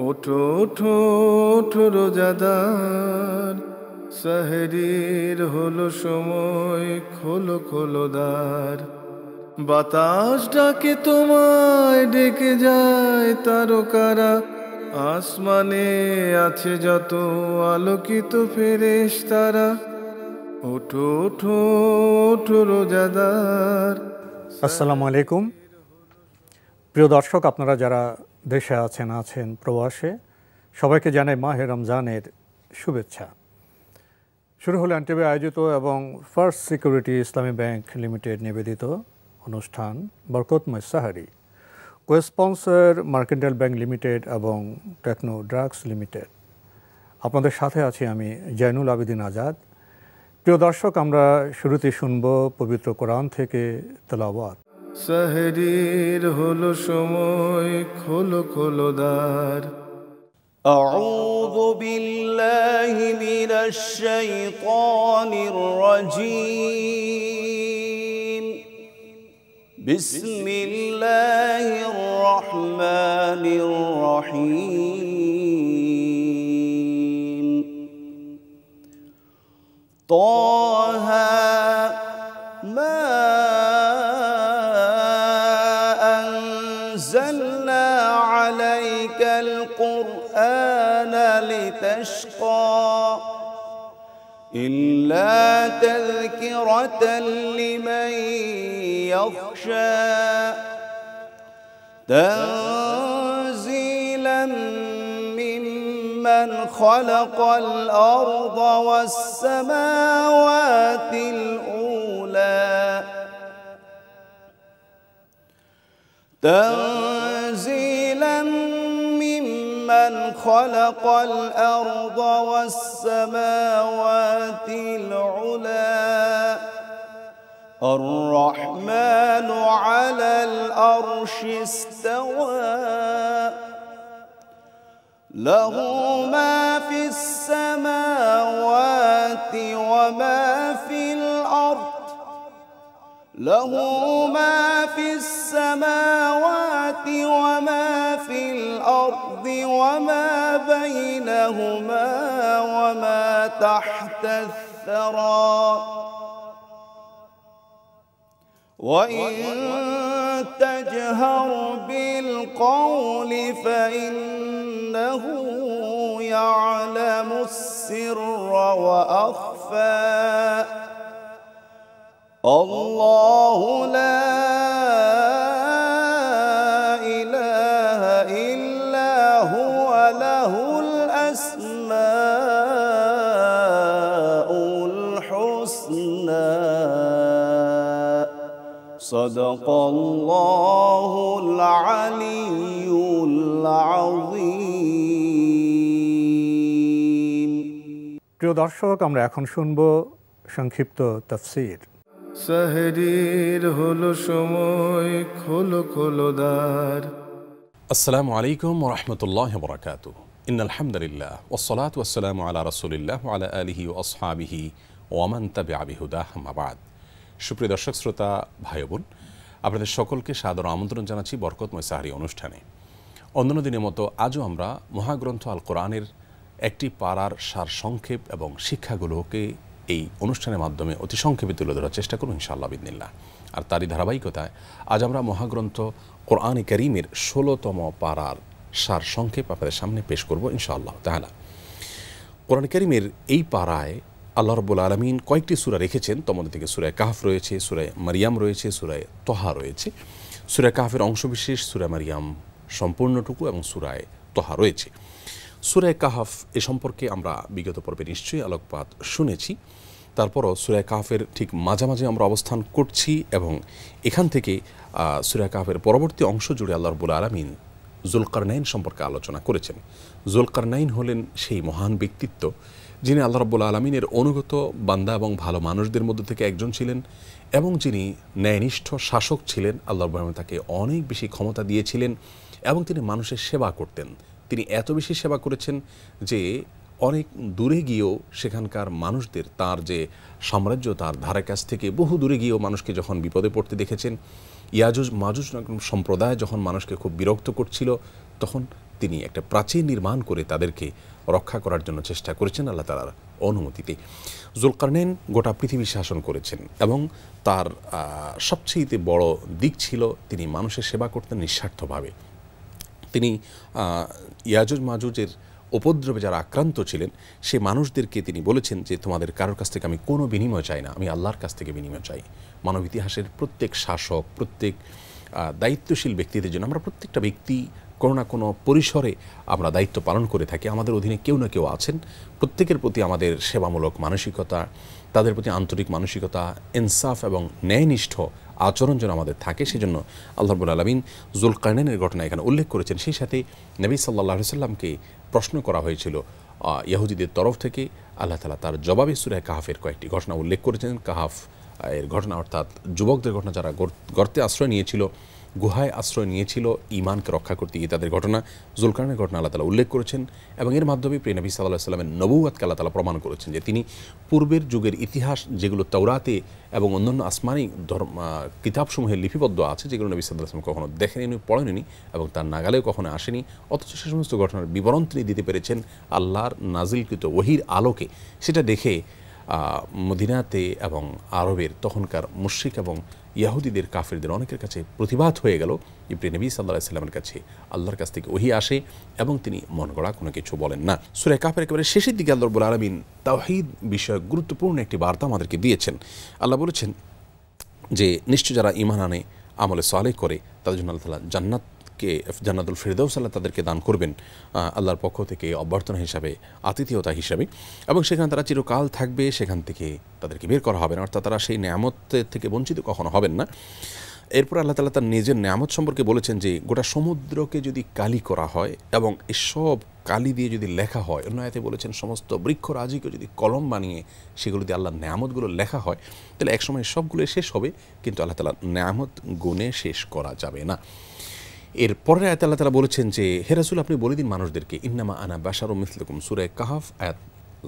ওঠো ওঠো ওঠো রোজাদার, সেহরির হলো সময়, খোলো খোলো দ্বার। বাতাস ডাকে তোমায়, ডেকে যায় তারকারা, আসমানে আছে যত আলোকিত ফেরেশতারা। ওঠো ওঠো ওঠো রোজাদার। আসসালামু আলাইকুম। প্রিয় দর্শক, আপনারা যারা দেশে আছেন প্রবাসে, সবাইকে জানাই মাহে রমজানের শুভেচ্ছা। শুরু হলো এনটিভি আয়োজিত এবং ফার্স্ট সিকিউরিটি ইসলামী ব্যাংক লিমিটেড নিবেদিত অনুষ্ঠান বরকতময় sehri, co-sponsor mercantile bank limited এবং টেকনো ড্রাগস লিমিটেড। আপনাদের সাথে আছি আমি জয়নুল আবেদিন আজাদ। প্রিয় দর্শক, আমরা শুরুতে শুনব পবিত্র কোরআন থেকে তেলাওয়াত। সেহরির হলো সময়, খোলো খোলো দ্বার। أعوذ بالله من الشيطان الرجيم. بسم الله الرحمن الرحيم. طه ما أنزلنا عليك القرآن لتشقى إلا تذكرة لمن يخشى تنزيلا ممن خلق الأرض والسماوات الأولى تنزيلا ممن خلق الأرض والسماوات العلى الرحمن على العرش استوى له ما في السماوات وما في الأرض له ما في السماوات وما في الأرض وما بينهما وما تحت الثرى وإن تجهر بالقول فإنه يعلم السر وأخفى الله لا إله إلا هو له الأسماء الحسنى صدق الله العلي العظيم. প্রিয় দর্শক, আমরা এখন শুনব সংক্ষিপ্ত তাফসীর। সেহরির হলো সময়, খোলো খোলো দ্বার। আসসালামু আলাইকুম ওয়া রাহমাতুল্লাহি ওয়া বারাকাতুহু। ইন্নাল হামদুলিল্লাহ ওয়াসসালাতু ওয়াসসালামু আলা রাসূলিল্লাহ ওয়া আলা আলিহি ওয়া আসহাবিহি ওয়া মান তাবিআ বিহুদাহ, আম্মা বা'দ। সুপ্রিয় দর্শক শ্রোতা ভাই বোন, আপনাদের সকলকে সাদর আমন্ত্রণ জানাচ্ছি বরকতময় সাহরি অনুষ্ঠানে। অন্যান্য দিনের মতো আজও আমরা মহাগ্রন্থ আল কোরআনের একটি পারার সার সংক্ষেপ এবং শিক্ষাগুলোকে এই অনুষ্ঠানের মাধ্যমে অতি সংক্ষেপে তুলে ধরার চেষ্টা করব ইনশাআল্লাহ বিদিনিল্লাহ। আর তারই ধারাবাহিকতায় আজ আমরা মহাগ্রন্থ কোরআনে কারীমের ১৬তম পারার সার সংক্ষেপ আপনাদের সামনে পেশ করব ইনশাআল্লাহ তাআলা। কোরআনে কারীমের এই পারায় আল্লাহ রাব্বুল আলামিন কয়েকটি সূরা রেখেছেন। তোমাদের থেকে সূরা কাহফ রয়েছে, সূরা মারিয়াম রয়েছে, সূরা তহা রয়েছে। সূরা কাহফের অংশবিশেষ, সূরা মারিয়াম সম্পূর্ণটুকু এবং সূরা তহা রয়েছে। সূরা কাহফ এ সম্পর্কে আমরা বিগত পর্বে নিশ্চয়ই আলোকপাত শুনেছি। তারপরও সূরা কাহফের ঠিক মাঝামাঝি আমরা অবস্থান করছি এবং এখান থেকে সূরা কাহফের পরবর্তী অংশ জুড়ে আল্লাহ রাব্বুল আলামিন যুলকারনাইন সম্পর্কে আলোচনা করেছেন। যুলকারনাইন হলেন সেই মহান ব্যক্তিত্ব যিনি আল্লাহ রাব্বুল আলামিনের অনুগত বান্দা এবং ভালো মানুষদের মধ্য থেকে একজন ছিলেন এবং যিনি ন্যায়নিষ্ঠ শাসক ছিলেন। আল্লাহ রাব্বুল আলামিন তাকে অনেক বেশি ক্ষমতা দিয়েছিলেন এবং তিনি মানুষের সেবা করতেন। তিনি এত বেশি সেবা করেছেন যে অনেক দূরে গিয়েও সেখানকার মানুষদের, তার যে সাম্রাজ্য তার ধারে কাছ থেকে বহু দূরে গিয়েও মানুষকে যখন বিপদে পড়তে দেখেছেন, ইয়াজুজ মাজুজ সম্প্রদায় যখন মানুষকে খুব বিরক্ত করছিল, তখন তিনি একটা প্রাচীর নির্মাণ করে তাদেরকে রক্ষা করার জন্য চেষ্টা করেছেন আল্লাহ তাআলার অনুমতিতে। জুলকারনাইন গোটা পৃথিবী শাসন করেছেন এবং তার সবচেয়ে বড় দিক ছিল তিনি মানুষের সেবা করতেন নিঃস্বার্থভাবে। তিনি ইয়াজুজ মাজুজের উপদ্রবে যারা আক্রান্ত ছিলেন সে মানুষদেরকে তিনি বলেছেন যে তোমাদের কারোর কাছ থেকে আমি কোনো বিনিময় চাই না, আমি আল্লাহর কাছ থেকে বিনিময় চাই। মানব ইতিহাসের প্রত্যেক শাসক, প্রত্যেক দায়িত্বশীল ব্যক্তিদের জন্য আমরা প্রত্যেকটা ব্যক্তি কোনো না কোনো পরিসরে আমরা দায়িত্ব পালন করে থাকি। আমাদের অধীনে কেউ না কেউ আছেন, প্রত্যেকের প্রতি আমাদের সেবামূলক মানসিকতা, তাদের প্রতি আন্তরিক মানসিকতা, ইনসাফ এবং ন্যায়নিষ্ঠ আচরণ যেন আমাদের থাকে। সেজন্য আল্লাহ রাব্বুল আলামিন জুলকারনাইনের ঘটনা এখানে উল্লেখ করেছেন। সেই সাথে নবী সাল্লাল্লাহু আলাইহি সাল্লামকে প্রশ্ন করা হয়েছিল ইহুদিদের তরফ থেকে। আল্লাহ তাআলা তার জবাবে সূরা কাহাফের কয়েকটি ঘটনা উল্লেখ করেছেন। কাহাফ এর ঘটনা অর্থাৎ যুবকদের ঘটনা, যারা গর্তে আশ্রয় নিয়েছিল, গুহায় আশ্রয় নিয়েছিল ঈমানকে রক্ষা করতে গিয়ে, তাদের ঘটনা, জুলকারনাইনের ঘটনা আল্লাহ তাআলা উল্লেখ করেছেন এবং এর মাধ্যমে প্রিয় নবী সাল্লাল্লাহু আলাইহি সাল্লামের নবুয়তকে আল্লাহ তাআলা প্রমাণ করেছেন যে তিনি পূর্বের যুগের ইতিহাস যেগুলো তাওরাতে এবং অন্যান্য আসমানি কিতাবসমূহে লিপিবদ্ধ আছে, যেগুলো নবী সাল্লাল্লাহু আলাইহি সাল্লাম কখনো দেখেনি, পড়েননি এবং তার নাগালেও কখনো আসেনি, অথচ সে সমস্ত ঘটনার বিবরণ তিনি দিতে পেরেছেন আল্লাহর নাজিলকৃত ওহীর আলোকে। সেটা দেখে মদিনাতে এবং আরবের তখনকার মুশরিক এবং ইহুদিদের কাফেরদের অনেকের কাছে প্রতিবাদ হয়ে গেল যে প্রিয় নবী সাল্লাল্লাহু আলাইহি সাল্লামের কাছে আল্লাহর কাছ থেকে ওহী আসে এবং তিনি মন গড়া কোনো কিছু বলেন না। সূরা কাহফের একেবারে শেষের দিকে আল্লাহ রাব্বুল আলামিন তাওহীদ বিষয়ক গুরুত্বপূর্ণ একটি বার্তা আমাদেরকে দিয়েছেন। আল্লাহ বলেছেন যে নিশ্চয় যারা ঈমান আনে, আমলে সালেহ করে, তাদের জন্য আল্লাহ তাআলা জান্নাতুল ফিরদাউস আল্লাহ তাদেরকে দান করবেন আল্লাহর পক্ষ থেকে অভ্যর্থনা হিসাবে, আতিথেয়তা হিসাবে, এবং সেখানে তারা চিরকাল থাকবে, সেখান থেকে তাদেরকে বের করা হবে না, অর্থাৎ তারা সেই নেয়ামতের থেকে বঞ্চিত কখনো হবেন না। এরপর আল্লাহ তাআলা তার নিজের নেয়ামত সম্পর্কে বলেছেন যে গোটা সমুদ্রকে যদি কালি করা হয় এবং এসব কালি দিয়ে যদি লেখা হয়, অন্য আয়াতে বলেছেন সমস্ত বৃক্ষরাজিকে যদি কলম বানিয়ে সেগুলো দিয়ে আল্লাহর নেয়ামতগুলো লেখা হয়, তাহলে একসময় সবগুলো শেষ হবে, কিন্তু আল্লাহ তাআলা নেয়ামত গুণে শেষ করা যাবে না। এর পরের আয়াতে আল্লাহ তাআলা বলেছেন যে হে রাসূল, আপনি বলে দিন মানুষদেরকে ইন্নামা আনা বাশারুম মিসলুকুম, সূরা কাহফ আয়াত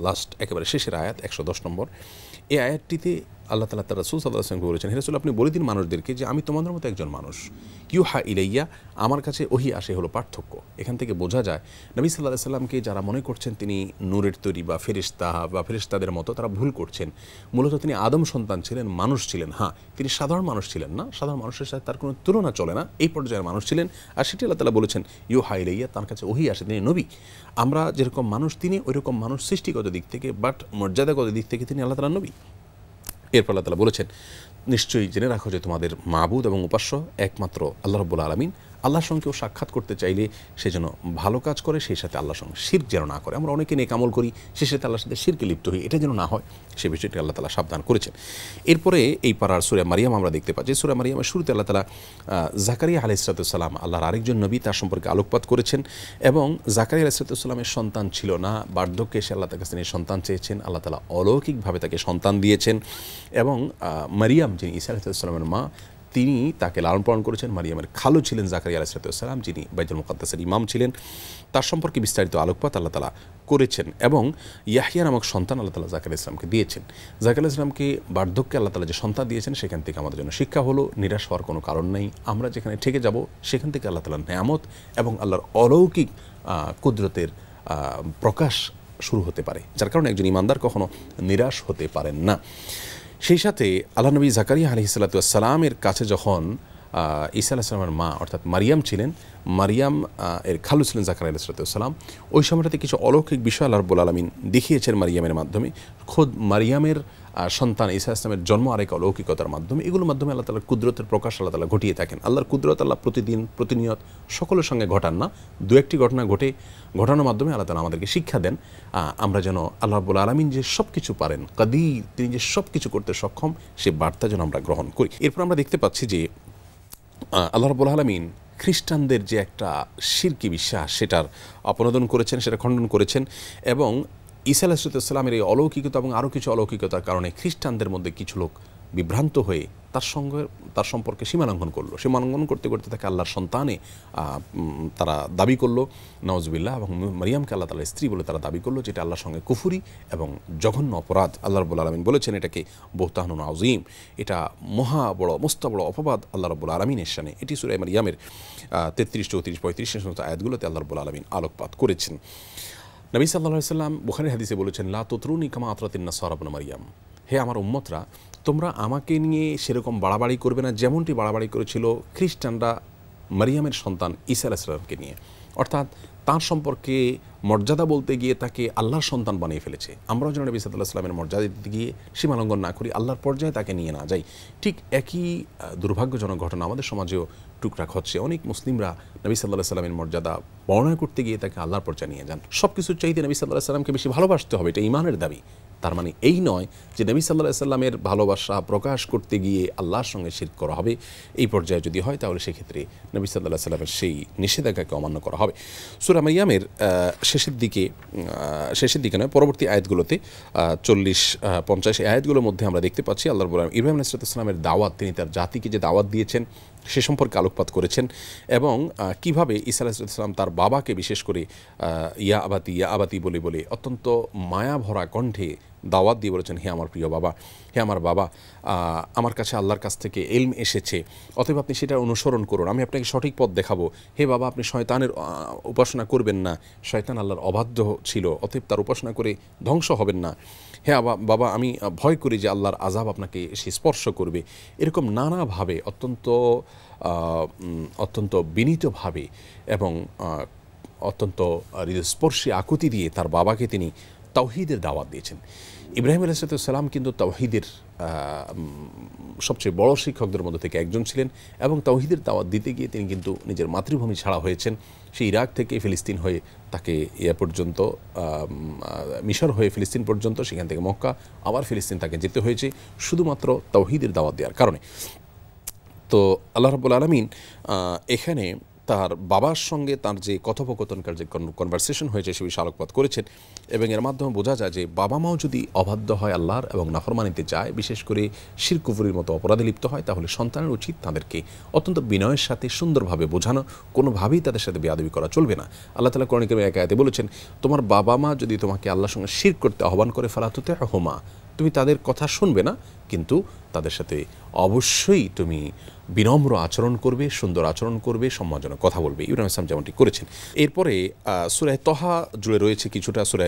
লাস্ট একেবারে শেষের আয়াত 110 নম্বর। এই আয়াতটিতে আল্লাহ তাআলা তার রাসূল সাল্লাল্লাহু আলাইহি ওয়াসাল্লামকে বলেছেন, হে রাসূল, আপনি বলে দিন মানুষদেরকে যে আমি তোমাদের মতো একজন মানুষ, ইউহা ইলাইয়া, আমার কাছে ওহী আসে, হলো পার্থক্য। এখান থেকে বোঝা যায় নবী সাল্লাল্লাহু আলাইহি ওয়াসাল্লামকে যারা মনে করছেন তিনি নূরের তৈরি বা ফেরেশতা বা ফেরেশতাদের মতো, তারা ভুল করছেন। মূলত তিনি আদম সন্তান ছিলেন, মানুষ ছিলেন। হ্যাঁ, তিনি সাধারণ মানুষ ছিলেন না, সাধারণ মানুষের সাথে তার কোনো তুলনা চলে না, এই পর্যায়ের মানুষ ছিলেন। আর সেটি আল্লাহ তাআলা বলেছেন ইউহা ইলাইয়া, তার কাছে ওহী আসে, তিনি নবী। আমরা যেরকম মানুষ, তিনি ওইরকম মানুষ সৃষ্টিগত দিক থেকে, বাট মর্যাদাগত দিক থেকে তিনি আল্লাহ তাআলা নবী। এরপর আল্লাহ তাআলা বলেছেন নিশ্চয়ই জেনে রাখো যে তোমাদের মাবুদ এবং উপাস্য একমাত্র আল্লাহ রাব্বুল আলামিন। আল্লাহর সঙ্গে কেউ সাক্ষাৎ করতে চাইলে সে যেন ভালো কাজ করে, সেই সাথে আল্লাহর সঙ্গে শিরক যেন না করে। আমরা অনেকে নেক আমল করি, সেই সাথে আল্লাহর সাথে শিরকে লিপ্ত হই, এটা যেন না হয়, সে বিষয়টি আল্লাহ তাআলা সাবধান করেছেন। এরপরে এই পারার সূরা মারিয়াম আমরা দেখতে পাচ্ছি। সূরা মারিয়ামের শুরুতে আল্লাহ তাআলা জাকারিয়া আলাইহিস সালাম, আল্লাহর আরেকজন নবী, তার সম্পর্কে আলোকপাত করেছেন এবং জাকারিয়া আলাইহিস সালামের সন্তান ছিল না, বার্ধক্যে এসে আল্লাহ তার কাছে তিনি সন্তান চেয়েছেন, আল্লাহ তাআলা অলৌকিকভাবে তাকে সন্তান দিয়েছেন এবং মারিয়াম যিনি ঈসা আলাইহিস সালামের মা, তিনি তাকে লালন পালন করেছেন। মারিয়ামের খালু ছিলেন জাকারিয়া আলাইহিস সালাম, যিনি বাইতুল মুকাদ্দাসের ইমাম ছিলেন, তার সম্পর্কে বিস্তারিত আলোকপাত আল্লাহ তাআলা করেছেন এবং ইয়াহইয়া নামক সন্তান আল্লাহ তাআলা জাকারিয়া ইসলামকে দিয়েছেন। জাকারিয়া ইসলামকে বার্ধক্যে আল্লাহ তাআলা যে সন্তান দিয়েছেন, সেখান থেকে আমাদের জন্য শিক্ষা হলো নিরাশ হওয়ার কোনো কারণ নেই। আমরা যেখানে ঠেকে যাব, সেখান থেকে আল্লাহ তাআলার নেয়ামত এবং আল্লাহর অলৌকিক কুদরতের প্রকাশ শুরু হতে পারে, যার কারণে একজন ইমানদার কখনো নিরাশ হতে পারেন না। সেই সাথে আল্লাহ নবী জাকারিয়া আলাইহিস সালামের কাছে যখন ঈসা আলাইহিস সালামের মা অর্থাৎ মারিয়াম ছিলেন, মারিয়াম এর খালু ছিলেন জাকারিয়া আলাইহিস সালাম, ওই সময়টাতে কিছু অলৌকিক বিষয় আল্লাহ রাব্বুল আলামিন দেখিয়েছেন মারিয়ামের মাধ্যমে। খোদ মারিয়ামের সন্তান ঈসা আলাইহিস সালামের জন্ম আরেক অলৌকিকতার মাধ্যমে, এগুলোর মাধ্যমে আল্লাহ তাআলার কুদরতের প্রকাশ আল্লাহ তাআলা ঘটিয়ে থাকেন। আল্লাহর কুদরত আল্লাহ প্রতিদিন প্রতিনিয়ত সকলের সঙ্গে ঘটান না, দু একটি ঘটনা ঘটানোর মাধ্যমে আল্লাহ তাআলা আমাদেরকে শিক্ষা দেন, আমরা যেন আল্লাহ রাব্বুল আলামিন যে সব কিছু পারেন, কাদির, তিনি যে সব কিছু করতে সক্ষম, সে বার্তা যেন আমরা গ্রহণ করি। এরপর আমরা দেখতে পাচ্ছি যে আল্লাহ রাব্বুল আলামিন খ্রিস্টানদের যে একটা শিরকি বিশ্বাস, সেটার অপনোদন করেছেন, সেটা খণ্ডন করেছেন এবং ঈসা আলাইহিস সালামের এই অলৌকিকতা এবং আরও কিছু অলৌকিকতার কারণে খ্রিস্টানদের মধ্যে কিছু লোক বিভ্রান্ত হয়ে তার সম্পর্কে সীমালঙ্ঘন করলো। সীমালঙ্ঘন করতে করতে তাকে আল্লাহর সন্তানে তারা দাবি করলো, নাউজুবিল্লাহ, এবং মারিয়ামকে আল্লাহ তাআলার স্ত্রী বলে তারা দাবি করলো, যেটা আল্লাহর সঙ্গে কুফরি এবং জঘন্য অপরাধ। আল্লাহ রাব্বুল আলামিন বলেছেন এটাকে বুহতানুন আযীম, এটা মহা বড় মস্ত বড় অপবাদ আল্লাহ রাব্বুল আলামিনের শানে। এটি সূরা মারিয়ামের 33, 34, 35 সমস্ত আয়াতগুলোতে আল্লাহ রাব্বুল আলামিন আলোকপাত করেছেন। নবী সাল্লাল্লাহু আলাইহি ওয়াসাল্লাম বুখারী হাদিসে বলেছেন, লা তুতরুনি কামা আতরাতিন নাসারা ইবনে মারিয়াম, হে আমার উম্মতরা, তোমরা আমাকে নিয়ে সেরকম বাড়াবাড়ি করবে না যেমনটি বাড়াবাড়ি করেছিল খ্রিস্টানরা মারিয়ামের সন্তান ঈসা আলাইহিস সালামকে নিয়ে। অর্থাৎ তার সম্পর্কে মর্যাদা বলতে গিয়ে তাকে আল্লাহর সন্তান বানিয়ে ফেলেছে। আমরাও যেন নবী সাল্লাল্লাহু আলাইহি ওয়াসাল্লামের মর্যাদা দিতে গিয়ে সীমালঙ্ঘন না করি, আল্লাহর পর্যায়ে তাকে নিয়ে না যাই। ঠিক একই দুর্ভাগ্যজনক ঘটনা আমাদের সমাজেও টুকটাক হচ্ছে। অনেক মুসলিমরা নবী সাল্লাল্লাহু আলাইহি ওয়াসাল্লামের মর্যাদা বর্ণনা করতে গিয়ে তাকে আল্লাহর পর্যায়ে নিয়ে যান। সব কিছুর চাইতে নবী সাল্লাল্লাহু আলাইহি ওয়াসাল্লামকে বেশি ভালোবাসতে হবে, এটা ঈমানের দাবি। তার মানে এই নয় যে নবী সাল্লাল্লাহু আলাইহি ওয়াসাল্লামের ভালোবাসা প্রকাশ করতে গিয়ে আল্লাহর সঙ্গে শিরক করা হবে। এই পর্যায়ে যদি হয় তাহলে সেক্ষেত্রে নবী সাল্লাল্লাহু আলাইহি ওয়াসাল্লামের সেই নিষেধাজ্ঞাকে অমান্য করা হবে। সূরা মারিয়ামের শেষের দিকে নয়, পরবর্তী আয়াতগুলোতে 40-50 আয়াতগুলোর মধ্যে আমরা দেখতে পাচ্ছি আল্লাহ রাব্বুল আলামিন ইব্রাহিম আলাইহিস সালামের দাওয়াত, তিনি তার জাতিকে যে দাওয়াত দিয়েছেন সে সম্পর্কে আলোকপাত করেছেন, এবং কিভাবে ঈসা আলাইহিস সালাম তার বাবাকে বিশেষ করে ইয়া আবাতি বলে বলে অত্যন্ত মায়া ভরা কণ্ঠে দাওয়াত দিয়ে বলেছেন, হে আমার প্রিয় বাবা, হে আমার বাবা, আমার কাছে আল্লাহর কাছ থেকে ইলম এসেছে, অতএব আপনি সেটা অনুসরণ করুন, আমি আপনাকে সঠিক পথ দেখাবো। হে বাবা, আপনি শয়তানের উপাসনা করবেন না, শয়তান আল্লাহর অবাধ্য ছিল, অতএব তার উপাসনা করে ধ্বংস হবেন না। হে বাবা, আমি ভয় করি যে আল্লাহর আযাব আপনাকে সে স্পর্শ করবে। এরকম নানাভাবে অত্যন্ত বিনীতভাবে এবং অত্যন্ত হৃদয়স্পর্শী আকুতি দিয়ে তার বাবাকে তিনি তাওহীদের দাওয়াত দিয়েছেন। ইব্রাহিম আলাইহিস সালাম কিন্তু তাওহীদের সবচেয়ে বড় শিক্ষকদের মধ্যে থেকে একজন ছিলেন, এবং তাওহীদের দাওয়াত দিতে গিয়ে তিনি কিন্তু নিজের মাতৃভূমি ছাড়া হয়েছেন। সেই ইরাক থেকে ফিলিস্তিন হয়ে তাকে পর্যন্ত মিশর হয়ে ফিলিস্তিন পর্যন্ত, সেখান থেকে মক্কা, আবার ফিলিস্তিন তাকে যেতে হয়েছে শুধুমাত্র তাওহীদের দাওয়াত দেওয়ার কারণে। তো আল্লাহ রাব্বুল আলামিন এখানে তার বাবার সঙ্গে তার যে কথোপকথনকার যে কনভারসেশন হয়েছে সে বিষয়ে আলোকপাত করেছেন, এবং এর মাধ্যমে বোঝা যায় যে বাবা মাও যদি অবাধ্য হয় আল্লাহর এবং নাফরমানিতে যায়, বিশেষ করে শিরক কুফরির মতো অপরাধে লিপ্ত হয়, তাহলে সন্তানের উচিত তাদেরকে অত্যন্ত বিনয়ের সাথে সুন্দরভাবে বোঝানো, কোনোভাবেই তাদের সাথে বেয়াদবি করা চলবে না। আল্লাহ তাআলা কোরআন কারীমে এক আয়াতে বলেছেন, তোমার বাবা মা যদি তোমাকে আল্লাহর সঙ্গে শিরক করতে আহ্বান করে, ফালা তুতি'হুমা, তুমি তাদের কথা শুনবে না, কিন্তু তাদের সাথে অবশ্যই তুমি বিনম্র আচরণ করবে, সুন্দর আচরণ করবে, সম্মানজনক কথা বলবে। ইব্রাহিম আলাইহিস সালাম যেমনটি করেছেন। এরপরে সূরা তহা জুড়ে রয়েছে কিছুটা, সূরা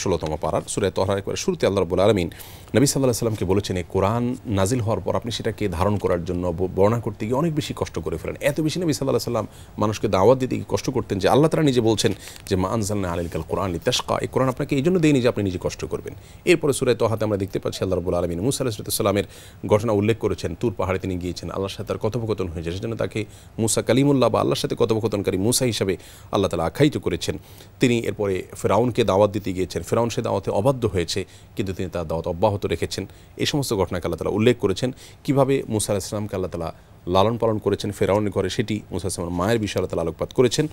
16তম পারার সূরা তহার একবার শুরুতে আল্লাহ রাব্বুল আলামিন নবী সাল্লাল্লাহু আলাইহি ওয়াসাল্লামকে বলেছেন, এই কোরআন নাজিল হওয়ার পর আপনি সেটাকে ধারণ করার জন্য বর্ণনা করতে গিয়ে অনেক বেশি কষ্ট করে ফেলেন। এত বেশি নবী সাল্লাল্লাহু আলাইহি ওয়াসাল্লাম মানুষকে দাওয়াত দিতে গিয়ে কষ্ট করতেন যে আল্লাহ তাআলা নিজে বলছেন যে মা আনজালনা আলাইকাল কোরআন লিতাশকা, এই কোরআন আপনাকে এই জন্য দেয়নি যে আপনি নিজে কষ্ট করবেন। এরপরে সূরা তহাতে আমরা দেখতে পাচ্ছি আল্লাহ রাব্বুল আলামিন মুসা আলাইহিস সালামের ঘটনা উল্লেখ করেছেন। তুর পাহাড়ে তিনি গিয়েছেন, আল্লাহর সাথে তার কথোপকথন হয়েছে, সেজন্য তাকে মুসা কালিমুল্লাহ বা আল্লাহর সাথে কথোপকথনকারী মুসা হিসাবে আল্লাহ তাআলা আখ্যায়িত করেছেন। তিনি এরপরে ফেরাউনকে দাওয়াত দিতে গিয়েছেন, ফেরাউন সে দাওয়াতে অবাধ্য হয়েছে, কিন্তু তিনি তার দাওয়াত অব্যাহত রেখেছেন। এই সমস্ত ঘটনাকে আল্লাহ তাআলা উল্লেখ করেছেন। কীভাবে মুসা আলাইহিস সালামকে আল্লাহ তাআলা লালন পালন করেছেন ফেরাউনের ঘরে, সেটি মুসা আলাইহিস সালামের মায়ের বিষয়ে আল্লাহ তাআলা আলোকপাত করেছেন।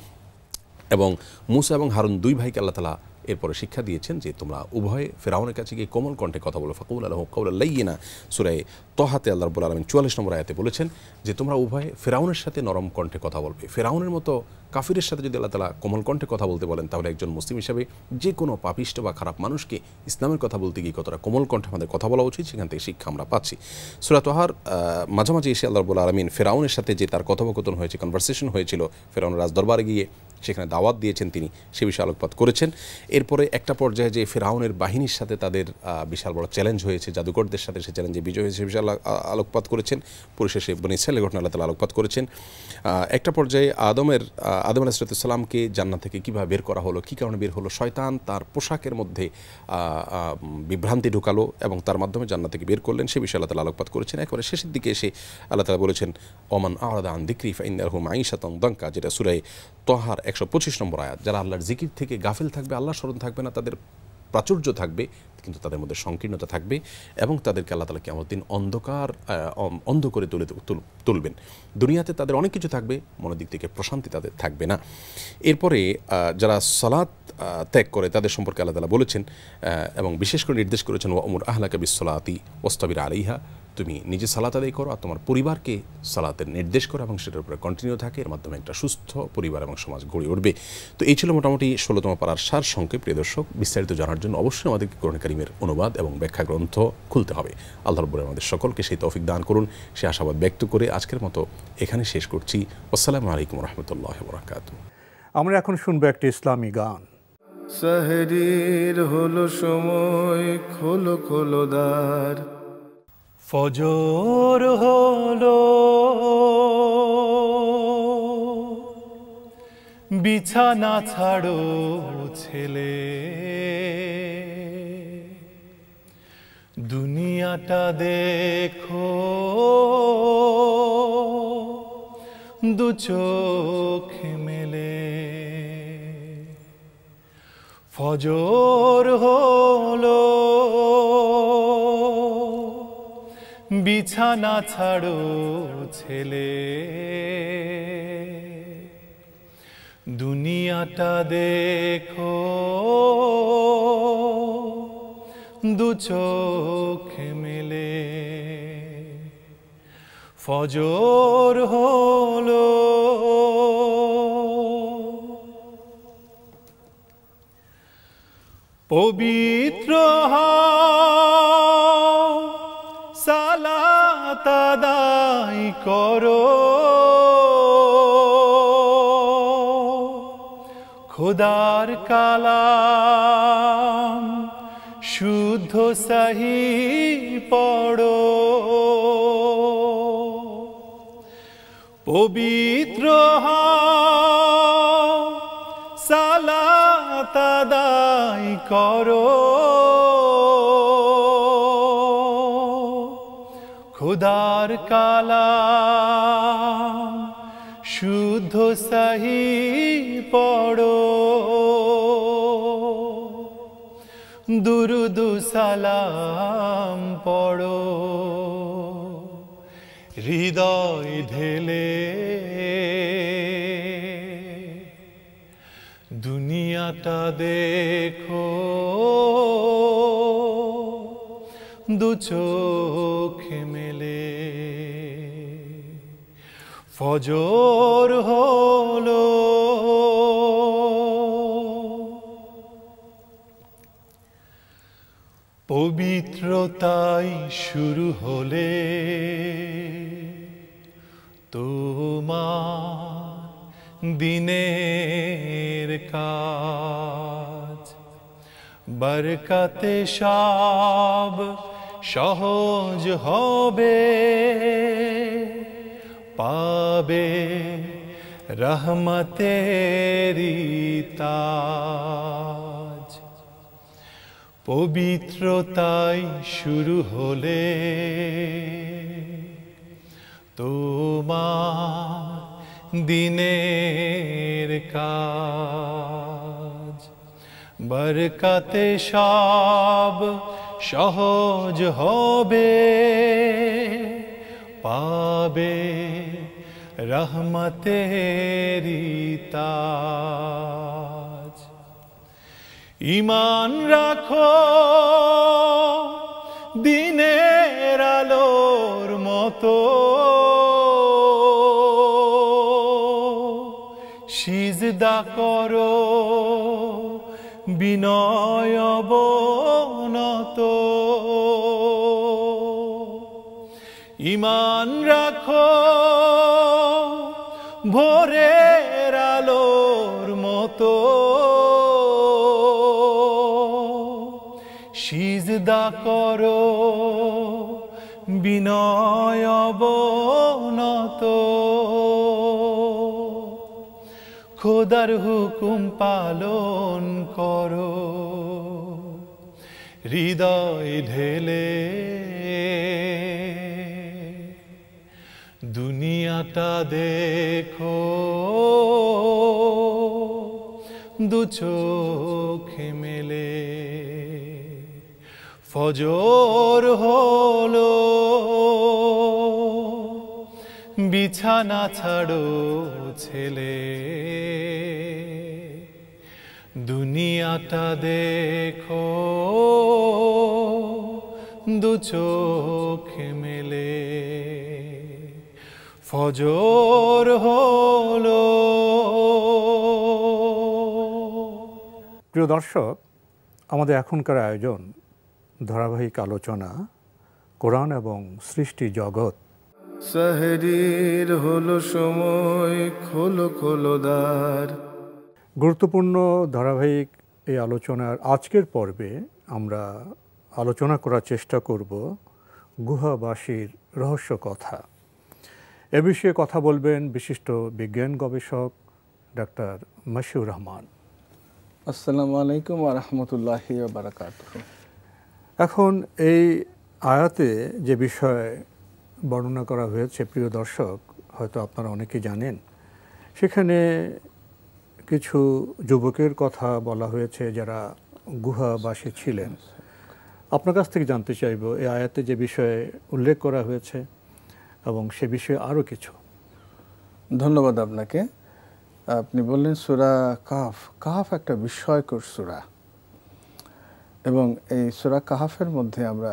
এবং মুসা এবং হারুন দুই ভাইকে আল্লাহ তাআলা এরপরে শিক্ষা দিয়েছেন যে তোমরা উভয়ে ফেরাউনের কাছে গিয়ে কোমল কণ্ঠে কথা বলো, ফাকুল লাহু কাওলান লাইয়িনা। সূরা তহাতে আল্লাহ রাব্বুল আলামিন 44 নম্বর আয়াতে বলেছেন যে তোমরা উভয়ে ফেরাউনের সাথে নরম কণ্ঠে কথা বলবে। ফেরাউনের মতো কাফিরের সাথে যদি আল্লাহ তাআলা কোমল কণ্ঠে কথা বলতে বলেন, তাহলে একজন মুসলিম হিসাবে যে কোনো পাপিষ্ট বা খারাপ মানুষকে ইসলামের কথা বলতে গিয়ে কতটা কোমল কণ্ঠে আমাদের কথা বলা উচিত, সেখান থেকে শিক্ষা আমরা পাচ্ছি। সূরা তহার মাঝামাঝি এসে আল্লাহ রাব্বুল আলামিন ফেরাউনের সাথে যে তার কথোপকথন হয়েছে, কনভারসেশন হয়েছিল, ফেরাউনের রাজদরবারে গিয়ে সেখানে দাওয়াত দিয়েছেন তিনি, সে বিষয়ে আলোকপাত করেছেন। এরপরে একটা পর্যায়ে যে ফেরাউনের বাহিনীর সাথে তাদের বিশাল বড় চ্যালেঞ্জ হয়েছে, জাদুকরদের সাথে সে চ্যালেঞ্জে বিজয় হয়েছে, সে বিষয়ে আলোকপাত করেছেন। পরিশেষে বনী ইসরাঈলের ঘটনা আল্লাহ তাআলা আলোকপাত করেছেন। একটা পর্যায়ে আদম আলাইহিস সালামকে জান্নাত থেকে কীভাবে বের করা হলো, কী কারণে বের হলো, শয়তান তার পোশাকের মধ্যে বিভ্রান্তি ঢুকালো এবং তার মাধ্যমে জান্নাত থেকে বের করলেন, সে বিষয়ে আল্লাহ তাআলা আলোকপাত করেছেন। একেবারে শেষের দিকে এসে আল্লাহ তাআলা বলেছেন ওমান আ'রাদা আন যিকরি ফাইন্নাহু মাঈশাতান দাঙ্কা, যেটা সূরা তহার 125 নম্বর আয়াত। যারা আল্লাহর জিকির থেকে গাফিল থাকবে, আল্লাহর স্মরণ থাকবে না, তাদের প্রাচুর্য থাকবে কিন্তু তাদের মধ্যে সংকীর্ণতা থাকবে, এবং তাদেরকে আল্লাহ তাআলা কিয়ামত দিন অন্ধ করে তুলবেন। দুনিয়াতে তাদের অনেক কিছু থাকবে, মনের দিক থেকে প্রশান্তি তাদের থাকবে না। এরপরে যারা সালাত ত্যাগ করে তাদের সম্পর্কে আল্লাহ তাআলা বলেছেন এবং বিশেষ করে নির্দেশ করেছেন ওয়ামুর আহলাকা বিসসালাতি ওয়াসতাবির আলাইহা, তুমি নিজে সালাত আদায় করো আর তোমার পরিবারকে সালাতের নির্দেশ করো এবং সেটার উপরে কন্টিনিউ থাকে। এর মাধ্যমে একটা সুস্থ পরিবার এবং সমাজ গড়ে উঠবে। তো এই ছিল মোটামুটি 16তম পারার সার সংক্ষেপ। প্রিয় দর্শক, বিস্তারিত জানার জন্য অবশ্যই আমাদেরকে কোরআন কারীমের অনুবাদ এবং ব্যাখ্যা গ্রন্থ খুলতে হবে। আল্লাহ রাব্বুল আলামিন আমাদের সকলকে সেই তৌফিক দান করুন, সে আশাবাদ ব্যক্ত করে আজকের মতো এখানে শেষ করছি। আসসালামু আলাইকুম ওয়া রাহমাতুল্লাহি ওয়া বারাকাতুহু। আমরা এখন শুনবো একটি ইসলামী গান। সেহরির হলো সময়, খোলো খোলো দ্বার। ফজর হলো, বিছানা ছাড়ো ছেলে, দুনিয়াটা দেখো দু চোখ মেলে। ফজর হলো, বিছানা ছাড়ো ছেলে, দুনিয়াটা দেখো দু চোখ মেলে। ফজর হলো, পবিত্র হও, সালাত আদায় করো, খোদার কালাম শুদ্ধ সহি পড়ো। পবিত্র হও, সালাত আদায় করো, খোদার কালাম শুদ্ধ সহি পড়ো। দুরুদ সালাম পড়ো, হৃদয় ঢেলে দুনিয়াটা দেখো দু চোখ মেলে। ফজর হলো, পবিত্রতাই শুরু হলে তোমার দিনের কাজ, বরকতে সব সহজ হবে, পাবে রহমতেরি তাজ। পবিত্রতাই শুরু হলে তোমার দিনের কাজ, বরকতে সব সহজ হবে, পাবে রহমতেরি তাজ। ঈমান রাখো দিনের আলোর মতো, সিজদা করো বিনয় অবনত। ঈমান রাখো ভোরের আলোর মতো, সিজদা করো বিনয় অবনত। খোদার হুকুম পালন করো, হৃদয় ঢেলে দুনিয়াটা দেখো দু চোখে মেলে। ফজর হলো, বিছানা ছাড়ো ছেলে, দুনিয়াটা দেখো দু চোখে মেলে, ফজর হলো। প্রিয় দর্শক, আমাদের এখনকার আয়োজন ধারাবাহিক আলোচনা কোরআন এবং সৃষ্টি জগৎ। সেহরির হলো সময়, খোলো খোলো দ্বার। গুরুত্বপূর্ণ ধারাবাহিক এই আলোচনার আজকের পর্বে আমরা আলোচনা করার চেষ্টা করব গুহাবাসীর রহস্য কথা। এ বিষয়ে কথা বলবেন বিশিষ্ট বিজ্ঞান গবেষক ডাক্তার মশিউর রহমান। আসসালামু আলাইকুম ওয়া রাহমাতুল্লাহি ওয়া বারাকাতুহু। এখন এই আয়াতে যে বিষয় বর্ণনা করা হয়েছে, প্রিয় দর্শক, হয়তো আপনারা অনেকেই জানেন, সেখানে কিছু যুবকের কথা বলা হয়েছে যারা গুহাবাসী ছিলেন। আপনার কাছ থেকে জানতে চাইব এই আয়াতে যে বিষয়ে উল্লেখ করা হয়েছে এবং সে বিষয়ে আরও কিছু। ধন্যবাদ আপনাকে। আপনি বললেন সূরা কাহফ। কাহফ একটা বিস্ময়কর সূরা, এবং এই সূরা কাহফের মধ্যে আমরা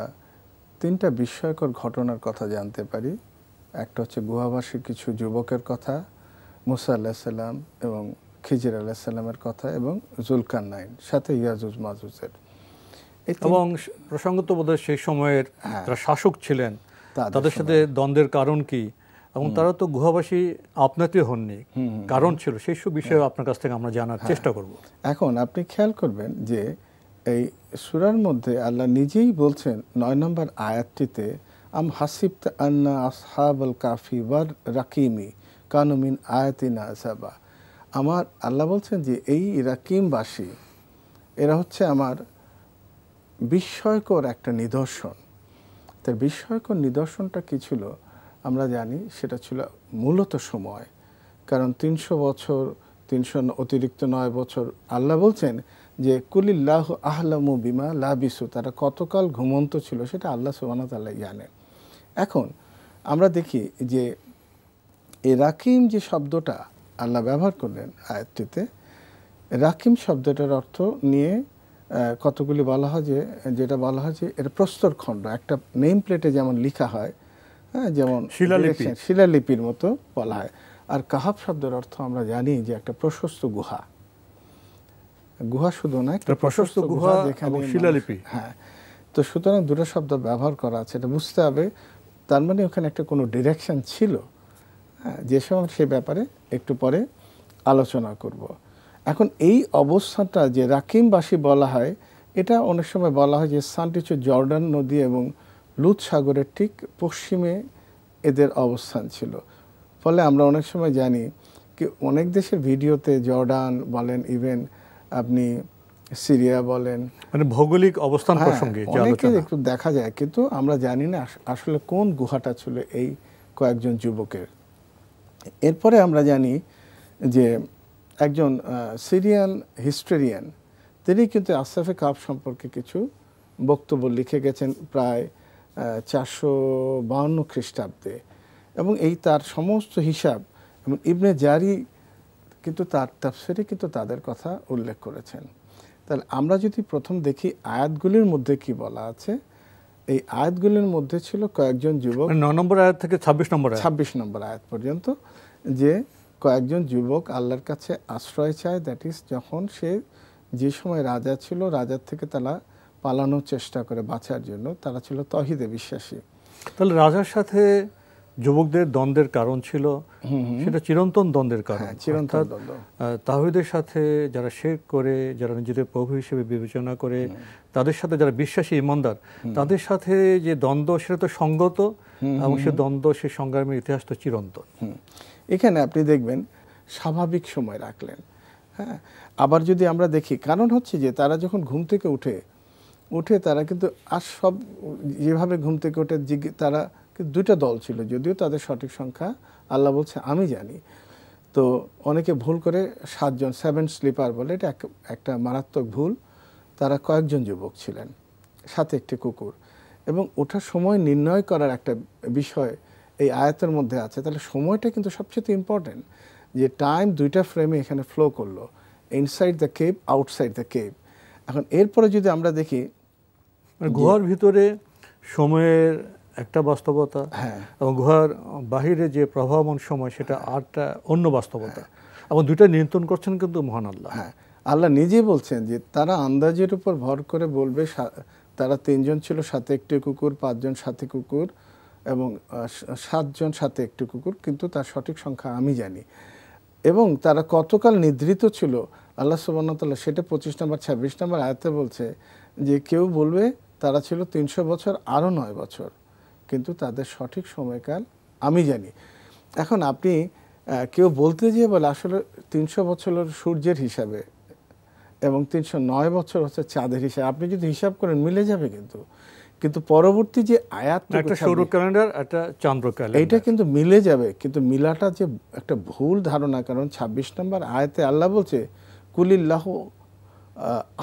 তিনটা বিস্ময়কর ঘটনার কথা জানতে পারি। একটা হচ্ছে গুহাবাসীর কিছু যুবকের কথা, মুসা আলাইহিস সালাম এবং খিজির আলাইহিস সালামের কথা, এবং জুলকারনাইন, সাথে ইয়াজুজ মাজুজের। এবং প্রসঙ্গত বোধহয় সেই সময়ের যারা শাসক ছিলেন তাদের সাথে দ্বন্দ্বের কারণ কি, এবং তারা তো গুহাবাসী আপনাতে হননি, কারণ ছিল, সেই সব বিষয়ে আপনার কাছ থেকে আমরা জানার চেষ্টা করব। এখন আপনি খেয়াল করবেন যে এই সূরার মধ্যে আল্লাহ নিজেই বলছেন ৯ নম্বর আয়াতটিতে, আম হাসিবতা আন্না আসহাবাল কাফি ওয়ার রাকিমি কানু মিন আয়াতিনা আযাবা। আমার আল্লাহ বলছেন যে এই রাকিমবাসী এরা হচ্ছে আমার বিস্ময়কর একটা নিদর্শন। তার বিস্ময়কর নিদর্শনটা কি ছিল আমরা জানি, সেটা ছিল মূলত সময়। কারণ ৩০০ বছর, ৩০০ অতিরিক্ত ৯ বছর, আল্লাহ বলছেন যে কুলিল্লাহু আহলামু বিমা লাবিসু, তারা কতকাল ঘুমন্ত ছিল সেটা আল্লাহ সুবহানাহু ওয়া তাআলা জানেন। এখন আমরা দেখি যে এই রাকিম যে শব্দটা আল্লাহ ব্যবহার করলেন আয়াতটিতে, রাকিম শব্দটার অর্থ নিয়ে কতগুলি বলা হয়, যেটা বলা হয় যে এটা প্রস্তরখণ্ড, একটা নেম প্লেটে যেমন লেখা হয়, হ্যাঁ, যেমন শিলালিপির মতো বলা হয়। আর কাহাফ শব্দের অর্থ আমরা জানি যে একটা প্রশস্ত গুহা। গুহা শুধু না, একটা প্রশস্ত গুহা যেখানে শিলালিপি। হ্যাঁ, তো সুতরাং দুটো শব্দ ব্যবহার করা আছে, এটা বুঝতে হবে। তার মানে ওখানে একটা কোনো ডিরেকশন ছিল, হ্যাঁ, যে সময় সে ব্যাপারে একটু পরে আলোচনা করব। এখন এই অবস্থাটা যে রাকিমবাসী বলা হয়, এটা অনেক সময় বলা হয় যে স্থানটি হচ্ছে জর্ডান নদী এবং লুত সাগরের ঠিক পশ্চিমে এদের অবস্থান ছিল। ফলে আমরা অনেক সময় জানি কি অনেক দেশের ভিডিওতে জর্ডান বলেন, ইভেন আপনি সিরিয়া বলেন, মানে ভৌগোলিক অবস্থান প্রসঙ্গে অনেকে একটু দেখা যায়, কিন্তু আমরা জানি না আসলে কোন গুহাটা ছিল এই কয়েকজন যুবকের। এরপরে আমরা জানি যে একজন সিরিয়ান হিস্টোরিয়ান তিনি কিন্তু আসহাবে কাহফ সম্পর্কে কিছু বক্তব্য লিখে গেছেন প্রায় 452 খ্রিস্টাব্দে, এবং এই তার সমস্ত হিসাব, এবং ইবনে জারি কিন্তু তার তাফসিরে কিন্তু তাদের কথা উল্লেখ করেছেন। তাহলে আমরা যদি প্রথম দেখি আয়াতগুলির মধ্যে কি বলা আছে, এই আয়াতগুলির মধ্যে ছিল কয়েকজন যুবক, 9 নম্বর আয়াত থেকে 26 নম্বর আয়াত পর্যন্ত, যে কয়েকজন যুবক আল্লাহর কাছে আশ্রয় চায়। দ্যাট ইজ যখন সে যে সময় রাজা ছিল, রাজার থেকে তারা পালানোর চেষ্টা করে বাঁচার জন্য, তারা ছিল তৌহিদে বিশ্বাসী। তাহলে রাজার সাথে যুবকদের দ্বন্দ্বের কারণ ছিল, সেটা চিরন্তন দ্বন্দ্বের কারণ। চিরন্তন দ্বন্দ্ব। তাওহীদের সাথে যারা শিরক করে, যারা নিজেদের প্রভু হিসেবে বিবেচনা করে, তাদের সাথে যারা বিশ্বাসী ইমানদার, তাদের সাথে যে দ্বন্দ্ব, সেটা তো সঙ্গত, এবং সে দ্বন্দ্ব, সে সংগ্রামের ইতিহাস তো চিরন্তন। এখানে আপনি দেখবেন স্বাভাবিক সময় রাখলেন। হ্যাঁ, আবার যদি আমরা দেখি, কারণ হচ্ছে যে তারা যখন ঘুম থেকে উঠে তারা কিন্তু আর সব যেভাবে ঘুম থেকে ওঠে, তারা কিন্তু দুইটা দল ছিল, যদিও তাদের সঠিক সংখ্যা আল্লাহ বলছে আমি জানি। তো অনেকে ভুল করে 7 স্লিপার বলে, এটা একটা মারাত্মক ভুল। তারা কয়েকজন যুবক ছিলেন, সাথে একটি কুকুর, এবং ওঠার সময় নির্ণয় করার একটা বিষয় এই আয়াতের মধ্যে আছে। তাহলে সময়টা কিন্তু সবচেয়ে ইম্পর্টেন্ট, যে টাইম দুইটা ফ্রেমে এখানে ফ্লো করলো। Inside the cave, outside the cave. এখন এরপরে যদি আমরা দেখি মানে গুহার ভিতরে সময়ের একটা বাস্তবতা, হ্যাঁ, এবং গুহার বাহিরে যে প্রভাবমান সময় সেটা আরটা অন্য বাস্তবতা, এবং দুইটা নিয়ন্ত্রণ করছেন কিন্তু মহান আল্লাহ। হ্যাঁ, আল্লাহ নিজে বলছেন যে তারা আন্দাজের উপর ভর করে বলবে তারা 3 জন ছিল, সাথে একটি কুকুর, 5 জন সাথে কুকুর, এবং 7 জন সাথে একটি কুকুর, কিন্তু তার সঠিক সংখ্যা আমি জানি। এবং তারা কতকাল নিদ্রিত ছিল আল্লাহ সুবহানাহু ওয়া তাআলা সেটা 25 নম্বর 26 নম্বর আয়াতে বলছে যে কেউ বলবে তারা ছিল 300 বছর আরও 9 বছর, কিন্তু তাদের সঠিক সময়কাল আমি জানি। এখন আপনি কেউ বলতে যেয়ে বলে আসলে 300 বছর হলো সূর্যের হিসাবে এবং 309 বছর হচ্ছে চাঁদের হিসাবে, আপনি যদি হিসাব করেন মিলে যাবে, কিন্তু পরবর্তী যে আয়াত, একটা সৌর ক্যালেন্ডার, একটা চন্দ্র ক্যালেন্ডার, এইটা কিন্তু মিলে যাবে, কিন্তু মিলাটা যে একটা ভুল ধারণা। কারণ 26 নম্বর আয়াতে আল্লাহ বলছে কুলিল্লাহু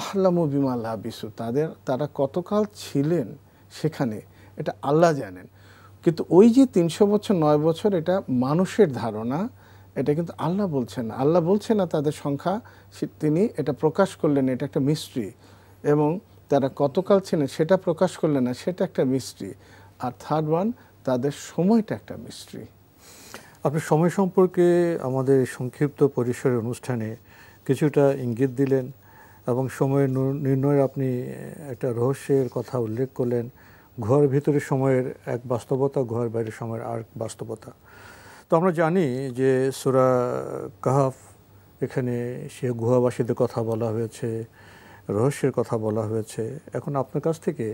আহলামু বিমা লাবিসু, তারা কতকাল ছিলেন সেখানে এটা আল্লাহ জানেন। কিন্তু ওই যে 300 বছর 9 বছর এটা মানুষের ধারণা, এটা কিন্তু আল্লাহ বলছেন না। আল্লাহ বলছেন না তাদের সংখ্যা, তিনি এটা প্রকাশ করলেন, এটা একটা মিস্ট্রি। এবং তারা কতকাল ছিলেন সেটা প্রকাশ করলেন না, সেটা একটা মিস্ট্রি। আর থার্ড ওয়ান, তাদের সময়টা একটা মিস্ট্রি। আপনি সময় সম্পর্কে আমাদের সংক্ষিপ্ত পরিসরের অনুষ্ঠানে কিছুটা ইঙ্গিত দিলেন, এবং সময় নির্ণয়ের আপনি একটা রহস্যের কথা উল্লেখ করলেন। গুহার ভিতরে সময়ের এক বাস্তবতা, গুহার বাইরে সময়ের আর বাস্তবতা। তো আমরা জানি যে সূরা কাহফ, এখানে সে গুহাবাসীদের কথা বলা হয়েছে, রহস্যের কথা বলা হয়েছে। এখন আপনার কাছ থেকে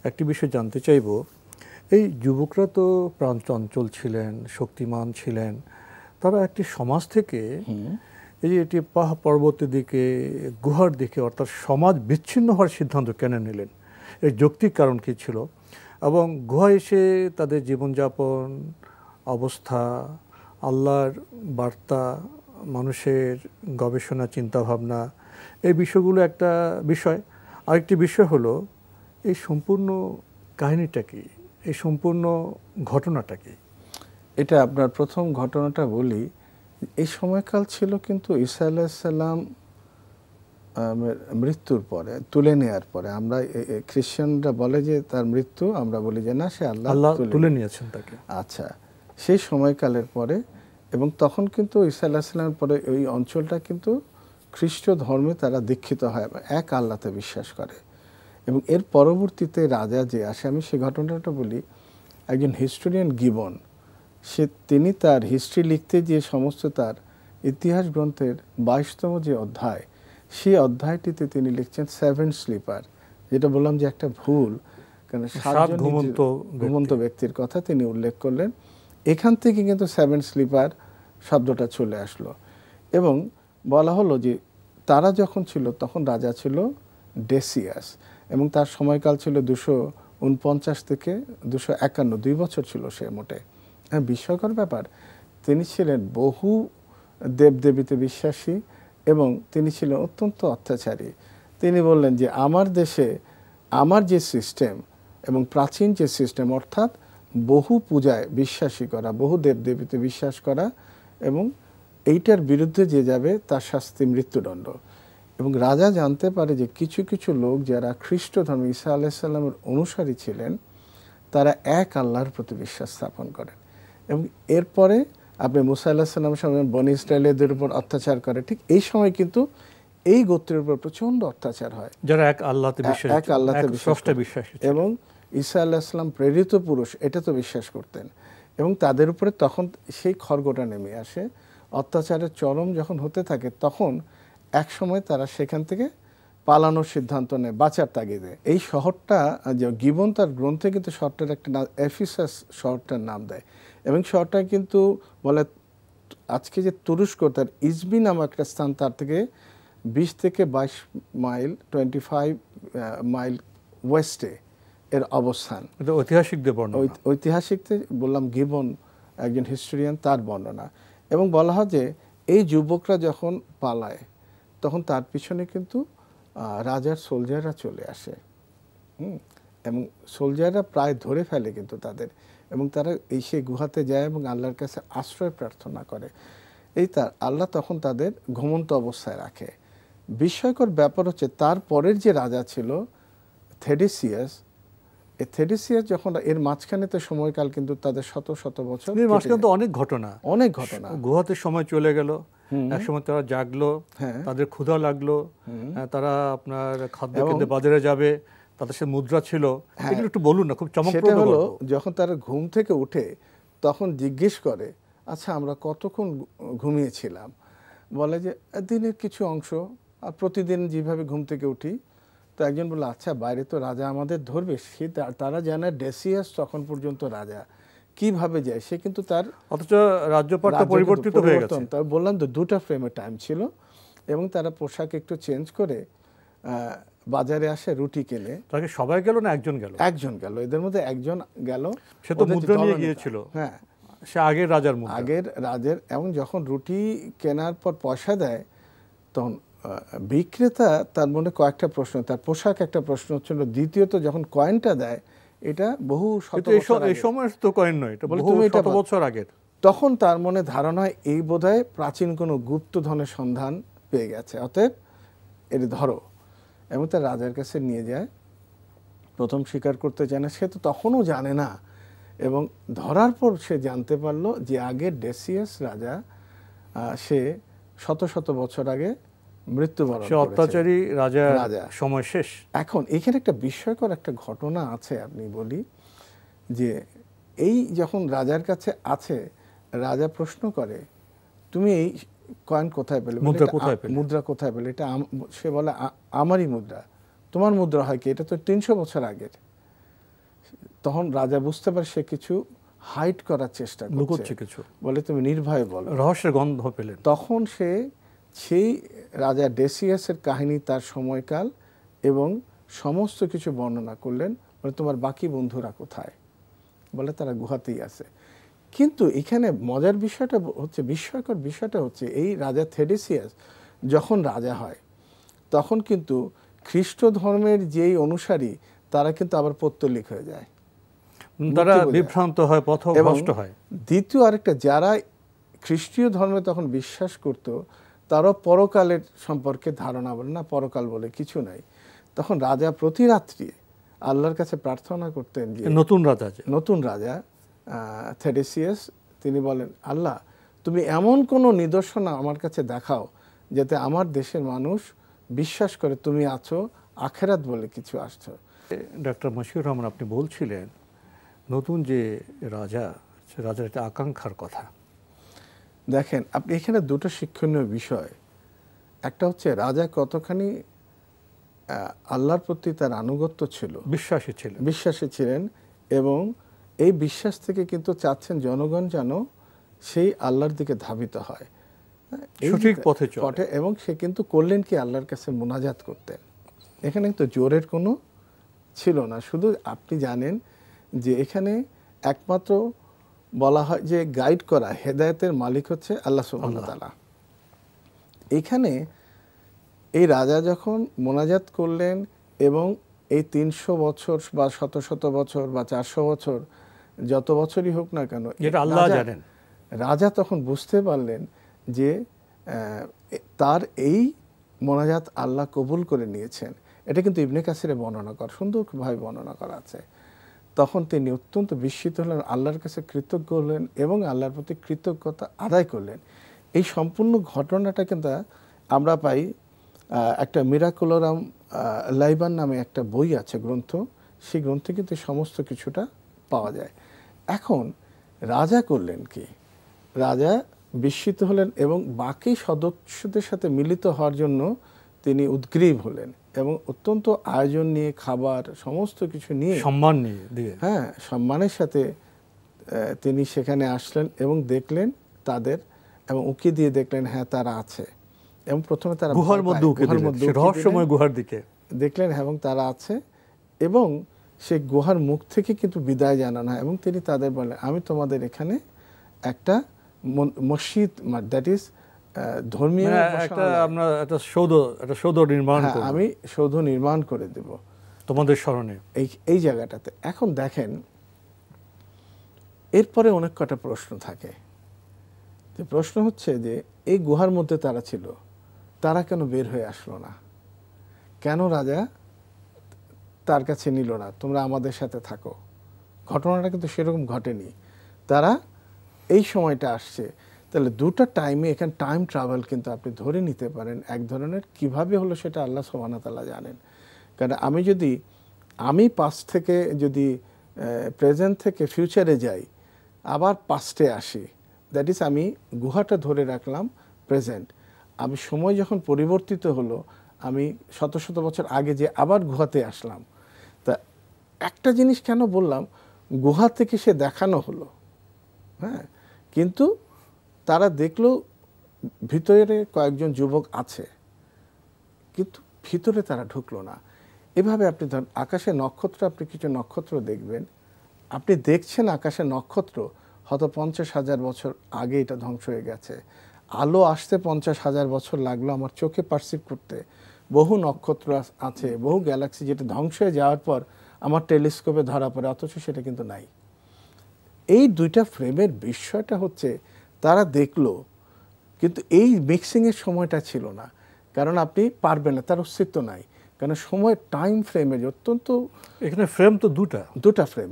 একটি বিষয় জানতে চাইব, এই যুবকরা তো প্রাণ চঞ্চল ছিলেন, শক্তিমান ছিলেন, তারা একটি সমাজ থেকে এই যে এটি পাহাড় পর্বতের দিকে, গুহার দিকে, অর্থাৎ সমাজ বিচ্ছিন্ন হওয়ার সিদ্ধান্ত কেন নিলেন? এর যৌক্তিক কারণ কী ছিল? এবং গুহায় এসে তাদের জীবনযাপন অবস্থা, আল্লাহর বার্তা, মানুষের গবেষণা, চিন্তাভাবনা, এই বিষয়গুলো একটা বিষয়। আরেকটি বিষয় হলো এই সম্পূর্ণ কাহিনীটা কি, এই সম্পূর্ণ ঘটনাটা কি? এটা আপনার প্রথম ঘটনাটা বলি। এই সময়কাল ছিল কিন্তু ঈসা আলাইহিস সালাম মৃত্যুর পরে, তুলে নেওয়ার পরে। আমরা খ্রিস্টানরা বলে যে তার মৃত্যু, আমরা বলি যে না, সে আল্লাহ তুলে নিয়েছেন তাকে। আচ্ছা, সেই সময়কালের পরে, এবং তখন কিন্তু ঈসা আলাইহিস সালামের পরে ওই অঞ্চলটা কিন্তু খ্রিস্ট ধর্মে তারা দীক্ষিত হয়, এক আল্লাহতে বিশ্বাস করে। এবং এর পরবর্তীতে রাজা যে আসে, আমি সে ঘটনাটা বলি। একজন হিস্টোরিয়ান গিবন, তিনি তার হিস্ট্রি লিখতে যে সমস্ত তার ইতিহাস গ্রন্থের 22তম যে অধ্যায়, সেই অধ্যায়টিতে তিনি লিখছেন 7 স্লিপার, যেটা বললাম যে একটা ভুল, কারণ 7 ঘুমন্ত ব্যক্তির কথা তিনি উল্লেখ করলেন। এখান থেকে কিন্তু 7 স্লিপার শব্দটা চলে আসলো। এবং বলা হলো যে তারা যখন ছিল তখন রাজা ছিল ডেসিয়াস, এবং তার সময়কাল ছিল 249 থেকে 251, 2 বছর ছিল সে মোটে। বিস্ময়কর ব্যাপার, তিনি ছিলেন বহু দেবদেবীতে বিশ্বাসী, এবং তিনি ছিলেন অত্যন্ত অত্যাচারী। তিনি বললেন যে আমার দেশে আমার যে সিস্টেম এবং প্রাচীন যে সিস্টেম, অর্থাৎ বহু পূজায় বিশ্বাসী করা, বহু দেবদেবীতে বিশ্বাস করা, এবং এইটার বিরুদ্ধে যে যাবে তার শাস্তি মৃত্যুদণ্ড। এবং রাজা জানতে পারে যে কিছু কিছু লোক যারা খ্রিস্ট ধর্ম, ঈসা আলাইহিস সালামের অনুসারী ছিলেন, তারা এক আল্লাহর প্রতি বিশ্বাস স্থাপন করেন। এবং এরপরে আপনি মুসা আলাইহিস সালামের সময় বনি ইসরায়েলদের উপর অত্যাচার করে, ঠিক এই সময় কিন্তু এই গোত্রের উপর প্রচণ্ড অত্যাচার হয়, যারা এক আল্লাহতে বিশ্বাস, এবং ঈসা আলাইহিস সালাম প্রেরিত পুরুষ এটা তো বিশ্বাস করতেন। এবং তাদের উপরে তখন সেই খড়গটা নেমে আসে। অত্যাচারের চরম যখন হতে থাকে, তখন এক সময় তারা সেখান থেকে পালানোর সিদ্ধান্ত নেয় বাঁচার তাগিদে। এই শহরটা যে গিবন তার গ্রন্থে কিন্তু শহরটার একটা নাম এফিসাস শহরটার নাম দেয়, এবং শহরটা কিন্তু বলে আজকে যে তুরস্ক, তার ইজবি নামক একটা স্থান, তার থেকে 20 থেকে 22 মাইল 25 মাইল ওয়েস্টে এর অবস্থান। ঐতিহাসিকদের বর্ণনা, ঐতিহাসিকদের বললাম, গিবন একজন হিস্টোরিয়ান, তার বর্ণনা। এবং বলা হয় যে এই যুবকরা যখন পালায়, তখন তার পিছনে কিন্তু রাজার সোলজাররা চলে আসে, এবং সোলজাররা প্রায় ধরে ফেলে কিন্তু তাদের, এবং তারা সেই গুহাতে যায় এবং আল্লাহর কাছে আশ্রয় প্রার্থনা করে। আল্লাহ তখন তাদের ঘুমন্ত অবস্থায় রাখে। বিস্ময়কর ব্যাপার হচ্ছে তার পরের যে রাজা ছিল থেডিসিয়াস, এই থেডিসিয়াস যখন এর মাঝখানে তো সময়কাল কিন্তু তাদের শত শত বছর এর মাঝখানে তো অনেক ঘটনা গুহাতে সময় চলে গেল, একসময় তারা জাগলো, তাদের ক্ষুধা লাগলো, তারা আপনার খাদ্য কিনতে বাজারে যাবে, তাদের সে মুদ্রা ছিল, এগুলো একটু বলুন না, খুব চমকপ্রদ হলো গল্প। যখন তারা ঘুম থেকে উঠে তখন জিজ্ঞেস করে, আচ্ছা আমরা কতক্ষণ ঘুমিয়েছিলাম? বলে যে দিনের কিছু অংশ, আর প্রতিদিন যেভাবে ঘুম থেকে উঠি। তো একজন বলল, আচ্ছা বাইরে তো রাজা আমাদের ধরবে, সে তারা জানে ডেসিয়াস তখন পর্যন্ত রাজা, কিভাবে যায় সে, কিন্তু তার অথচ রাজ্যপাটটা পরিবর্তিত হয়ে গেছে। তাই বললাম তো, দুটা ফ্রেমে টাইম ছিল, এবং তারা পোশাক একটু চেঞ্জ করে বাজারে আসে, রুটি কেনে। তাকে সবাই গেল না একজন গেল? একজন গেল, এদের মধ্যে একজন গেল। সে তো মুদ্রা নিয়ে গিয়েছিল। হ্যাঁ, সে আগের রাজার মুদ্রা, আগের রাজের। এবং যখন রুটি কেনার পর পয়সা দেয়, তখন বিক্রেতা তার মনে কয়েকটা প্রশ্ন, তার পোশাক একটা প্রশ্ন ছিল, দ্বিতীয়ত যখন কয়েনটা দেয়, এটা বহু শত বছর এই সময় তো কয়েন নয়, এটা বহু শত বছর আগের। তখন তার মনে ধারণা এই বোধহয় প্রাচীন কোনো গুপ্তধনের সন্ধান পেয়ে গেছে, অতএব এর ধরো। এবং তার রাজার কাছে নিয়ে যায়, প্রথম স্বীকার করতে চায় না, সে তো তখনও জানে না। এবং ধরার পর সে জানতে পারলো যে আগের ডেসিয়াস রাজা, সে শত শত বছর আগে মৃত্যুবরণ করেছে, অত্যাচারী রাজা, সময় শেষ। এখন এখানে একটা বিস্ময়কর একটা ঘটনা আছে, আপনি বলি যে এই যখন রাজার কাছে আছে, রাজা প্রশ্ন করে, তুমি এই কয়েন কোথায় পেলে, মুদ্রা কোথায় পেলে? এটা সে বলে আমারই মুদ্রা। তোমার মুদ্রা হয় কি? এটা তো 300 বছর আগের। তখন রাজা বুঝতে পারে সে কিছু হাইড করার চেষ্টা করছে, কিছু বলে, তুমি নির্ভয়ে বলো, রহস্যের গন্ধ পেলেন। তখন সেই রাজা ডেসিয়াসের কাহিনী, তার সময়কাল এবং সমস্ত কিছু বর্ণনা করলেন। বলে, তোমার বাকি বন্ধুরা কোথায়? বলে, তারা গুহাতেই আছে। কিন্তু এখানে মজার বিষয়টা হচ্ছে, বিস্ময়কর বিষয়টা হচ্ছে, এই রাজা থেডিসিয়াস যখন রাজা হয়, তখন কিন্তু খ্রিস্ট ধর্মের যেই অনুসারী, তারা কিন্তু আবার পৌত্তলিক হয়ে যায়, তারা বিভ্রান্ত হয়, পথভ্রষ্ট হয়। দ্বিতীয় আরেকটা, যারা খ্রিস্টীয় ধর্মে তখন বিশ্বাস করত, তারাও পরকালের সম্পর্কে ধারণা বলে না, পরকাল বলে কিছু নাই। তখন রাজা প্রতি রাত্রি আল্লাহর কাছে প্রার্থনা করতেন যে নতুন রাজা থেডিসিয়াস, তিনি বলেন, আল্লাহ তুমি এমন কোনো নিদর্শন আমার কাছে দেখাও যাতে আমার দেশের মানুষ বিশ্বাস করে তুমি আছো, আখেরাত বলে কিছু আসছো। ডক্টর মশিউর রহমান, আপনি বলছিলেন নতুন যে রাজার একটা আকাঙ্ক্ষার কথা। দেখেন, আপনি এখানে দুটো শিক্ষণীয় বিষয়, একটা হচ্ছে রাজা কতখানি আল্লাহর প্রতি তার আনুগত্য ছিল, বিশ্বাসী ছিলেন, এবং এই বিশ্বাস থেকে কিন্তু চাচ্ছেন জনগণ যেন সেই আল্লাহর দিকে ধাবিত হয়, সঠিক পথে চলে। এবং সে কিন্তু করলেন কি, আল্লাহর কাছে মুনাজাত করতেন। এখানে কিন্তু জোরের কোনো ছিল না। শুধু আপনি জানেন যে এখানে একমাত্র বলা হয় যে গাইড করা, হেদায়েতের মালিক হচ্ছে আল্লাহ সুবহানাহু ওয়া তাআলা। এখানে এই রাজা যখন মোনাজাত করলেন, এবং এই 300 বছর বা শত শত বছর বা 400 বছর, যত বছরই হোক না কেন, আল্লাহ জানেন, রাজা তখন বুঝতে পারলেন যে তার এই মোনাজাত আল্লাহ কবুল করে নিয়েছেন। এটা কিন্তু ইবনে কাসিরে সুন্দরভাবে বর্ণনা করা আছে। তখন তিনি অত্যন্ত বিস্মিত হলেন, আল্লাহর কাছে কৃতজ্ঞ হলেন এবং আল্লাহর প্রতি কৃতজ্ঞতা আদায় করলেন। এই সম্পূর্ণ ঘটনাটা কিন্তু আমরা পাই একটা মিরাকুলোরাম লাইবান নামে একটা বই আছে, গ্রন্থ। সেই গ্রন্থে কিন্তু সমস্ত কিছুটা পাওয়া যায়। এখন রাজা করলেন কি, রাজা বিস্মিত হলেন এবং বাকি সদস্যদের সাথে মিলিত হওয়ার জন্য তিনি উদ্গ্রীব হলেন, এবং অত্যন্ত আয়োজন নিয়ে, খাবার সমস্ত কিছু নিয়ে, সম্মান নিয়ে, সম্মানের সাথে তিনি সেখানে আসলেন এবং দেখলেন তাদের, এবং উকি দিয়ে দেখলেন হ্যাঁ তারা আছে। এবং প্রথমে তারা গুহার মধ্যে রহস্যময় গুহার দিকে দেখলেন এবং তারা আছে, এবং সেই গুহার মুখ থেকে কিন্তু বিদায় জানানো হয়। এবং তিনি তাদের বলেন, আমি তোমাদের এখানে একটা মসজিদ, দ্যাট ইজ ধর্মীয় সৌধ নির্মাণ, আমি সৌধ নির্মাণ করে দেব তোমাদের স্মরণে এই জায়গাটাতে। এখন দেখেন, এরপরে অনেক কটা প্রশ্ন থাকে। প্রশ্ন হচ্ছে যে এই গুহার মধ্যে তারা ছিল, তারা কেন বের হয়ে আসলো না? কেন রাজা তার কাছে নিল না, তোমরা আমাদের সাথে থাকো? ঘটনাটা কিন্তু সেরকম ঘটেনি, তারা এই সময়টা আসছে। তাহলে দুটো টাইমে এখানে টাইম ট্রাভেল কিন্তু আপনি ধরে নিতে পারেন এক ধরনের। কিভাবে হলো সেটা আল্লাহ সুবহানাহু ওয়া তাআলা জানেন। কারণ আমি পাস্ট থেকে যদি প্রেজেন্ট থেকে ফিউচারে যাই, আবার পাস্টে আসি, দ্যাট ইজ আমি গুহাটা ধরে রাখলাম প্রেজেন্ট। আমি সময় যখন পরিবর্তিত হলো, আমি শত শত বছর আগে যে আবার গুহাতে আসলাম। তা একটা জিনিস কেন বললাম, গুহা থেকে সে দেখানো হলো, হ্যাঁ, কিন্তু তারা দেখলো ভিতরে কয়েকজন যুবক আছে, কিন্তু ভিতরে তারা ঢুকলো না। এভাবে আপনি ধরেন আকাশে নক্ষত্র, আপনি কিছু নক্ষত্র দেখবেন, আপনি দেখছেন আকাশে নক্ষত্র, হয়তো 50,000 বছর আগে এটা ধ্বংস হয়ে গেছে। আলো আসতে 50,000 বছর লাগলো আমার চোখে পারসিভ করতে। বহু নক্ষত্র আছে, বহু গ্যালাক্সি, যেটা ধ্বংস হয়ে যাওয়ার পর আমার টেলিস্কোপে ধরা পড়ে, অথচ সেটা কিন্তু নাই। এই দুইটা ফ্রেমের বিষয়টা হচ্ছে তারা দেখলো, কিন্তু এই মিক্সিংয়ের সময়টা ছিল না, কারণ আপনি পারবেন না, তার অস্তিত্ব নাই। কারণ সময় টাইম ফ্রেমের অত্যন্ত, এখানে ফ্রেম তো দুটা ফ্রেম।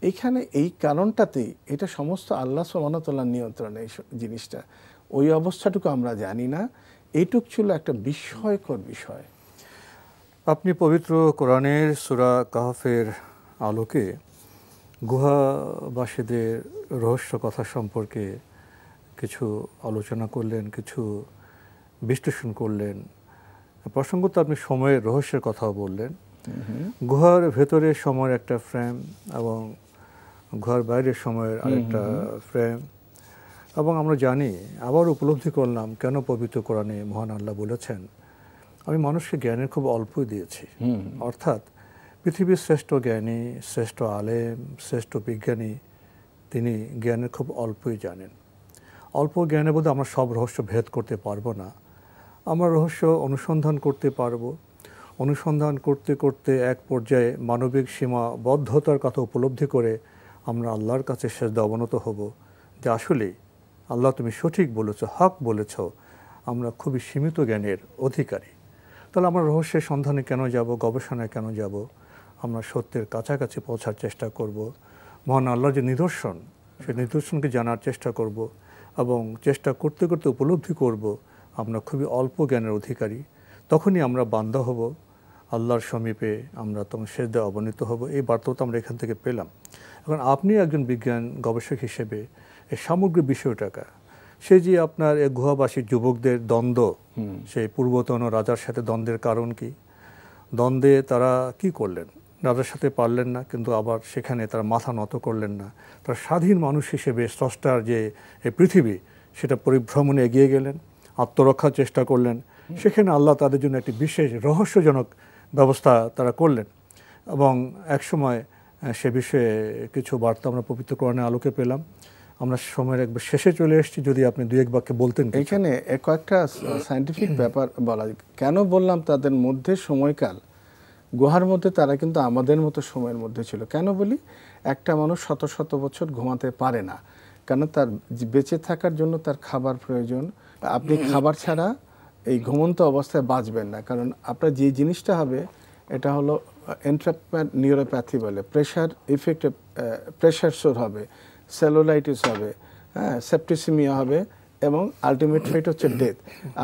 এইখানে এই কারণটাতেই এটা সমস্ত আল্লাহ সুবহানাহু ওয়া তাআলার নিয়ন্ত্রণে এই জিনিসটা। ওই অবস্থাটুকু আমরা জানি না, এইটুক ছিল একটা বিস্ময়কর বিষয়। আপনি পবিত্র কোরআনের সূরা কাহফের আলোকে গুহাবাসীদের রহস্য কথা সম্পর্কে কিছু আলোচনা করলেন, কিছু বিশ্লেষণ করলেন। প্রসঙ্গত আপনি সময়ের রহস্যের কথাও বললেন। গুহার ভেতরে সময়ের একটা ফ্রেম এবং গুহার বাইরের সময়ের আরেকটা ফ্রেম। এবং আমরা জানি, আবার উপলব্ধি করলাম কেন পবিত্র কোরআনে মহান আল্লাহ বলেছেন, আমি মানুষকে জ্ঞানের খুব অল্পই দিয়েছি। অর্থাৎ পৃথিবীর শ্রেষ্ঠ জ্ঞানী, শ্রেষ্ঠ আলেম, শ্রেষ্ঠ বিজ্ঞানী, তিনি জ্ঞানের খুব অল্পই জানেন। অল্প জ্ঞানের মধ্যে আমরা সব রহস্য ভেদ করতে পারবো না। আমরা রহস্য অনুসন্ধান করতে পারবো। অনুসন্ধান করতে করতে এক পর্যায়ে মানবিক সীমাবদ্ধতার কথা উপলব্ধি করে আমরা আল্লাহর কাছে সেজদা অবনত হব যে আসলেই আল্লাহ তুমি সঠিক বলেছ, হক বলেছ, আমরা খুবই সীমিত জ্ঞানের অধিকারী। তাহলে আমরা রহস্যের সন্ধানে কেন যাব, গবেষণায় কেন যাব? আমরা সত্যের কাছাকাছি পৌঁছার চেষ্টা করব। মহান আল্লাহর যে নিদর্শন, সেই নিদর্শনকে জানার চেষ্টা করব এবং চেষ্টা করতে করতে উপলব্ধি করব আমরা খুবই অল্প জ্ঞানের অধিকারী। তখনই আমরা বান্দা হব, আল্লাহর সমীপে আমরা তখন সেজদায় অবনীত হব। এই বার্তাটা আমরা এখান থেকে পেলাম। এখন আপনি একজন বিজ্ঞান গবেষক হিসেবে এই সামগ্রিক বিষয়টাকে, সে যে আপনার এই গুহাবাসী যুবকদের দ্বন্দ্ব, সেই পূর্বতন রাজার সাথে দ্বন্দ্বের কারণ কি? দ্বন্দ্বে তারা কি করলেন? রাজার সাথে পারলেন না, কিন্তু আবার সেখানে তারা মাথা নত করলেন না। তারা স্বাধীন মানুষ হিসেবে স্রষ্টার যে এই পৃথিবী, সেটা পরিভ্রমণে এগিয়ে গেলেন, আত্মরক্ষার চেষ্টা করলেন। সেখানে আল্লাহ তাদের জন্য একটি বিশেষ রহস্যজনক ব্যবস্থা তারা করলেন। এবং একসময় সে বিষয়ে কিছু বার্তা আমরা পবিত্র কোরআনের আলোকে পেলাম। আমরা সময়ের একবার শেষে চলে এসেছি, যদি আপনি দুই এক বাক্যে বলতেন। এখানে কয়েকটা সায়েন্টিফিক ব্যাপার বলা, কেন বললাম তাদের মধ্যে সময়কাল, গুহার মধ্যে তারা কিন্তু আমাদের মতো সময়ের মধ্যে ছিল। কেন বলি? একটা মানুষ শত শত বছর ঘুমাতে পারে না, কারণ তার বেঁচে থাকার জন্য তার খাবার প্রয়োজন। আপনি খাবার ছাড়া এই ঘুমন্ত অবস্থায় বাঁচবেন না, কারণ আপনার যে জিনিসটা হবে এটা হলো এন্ট্রাপমেন্ট নিউরোপ্যাথি বলে, প্রেশার ইফেক্টে প্রেশার সোর হবে, সেলুলাইটিস হবে, হ্যাঁ, সেপ্টিসিমিয়া হবে, এবং আলটিমেট ফাইট হচ্ছে ডেথ।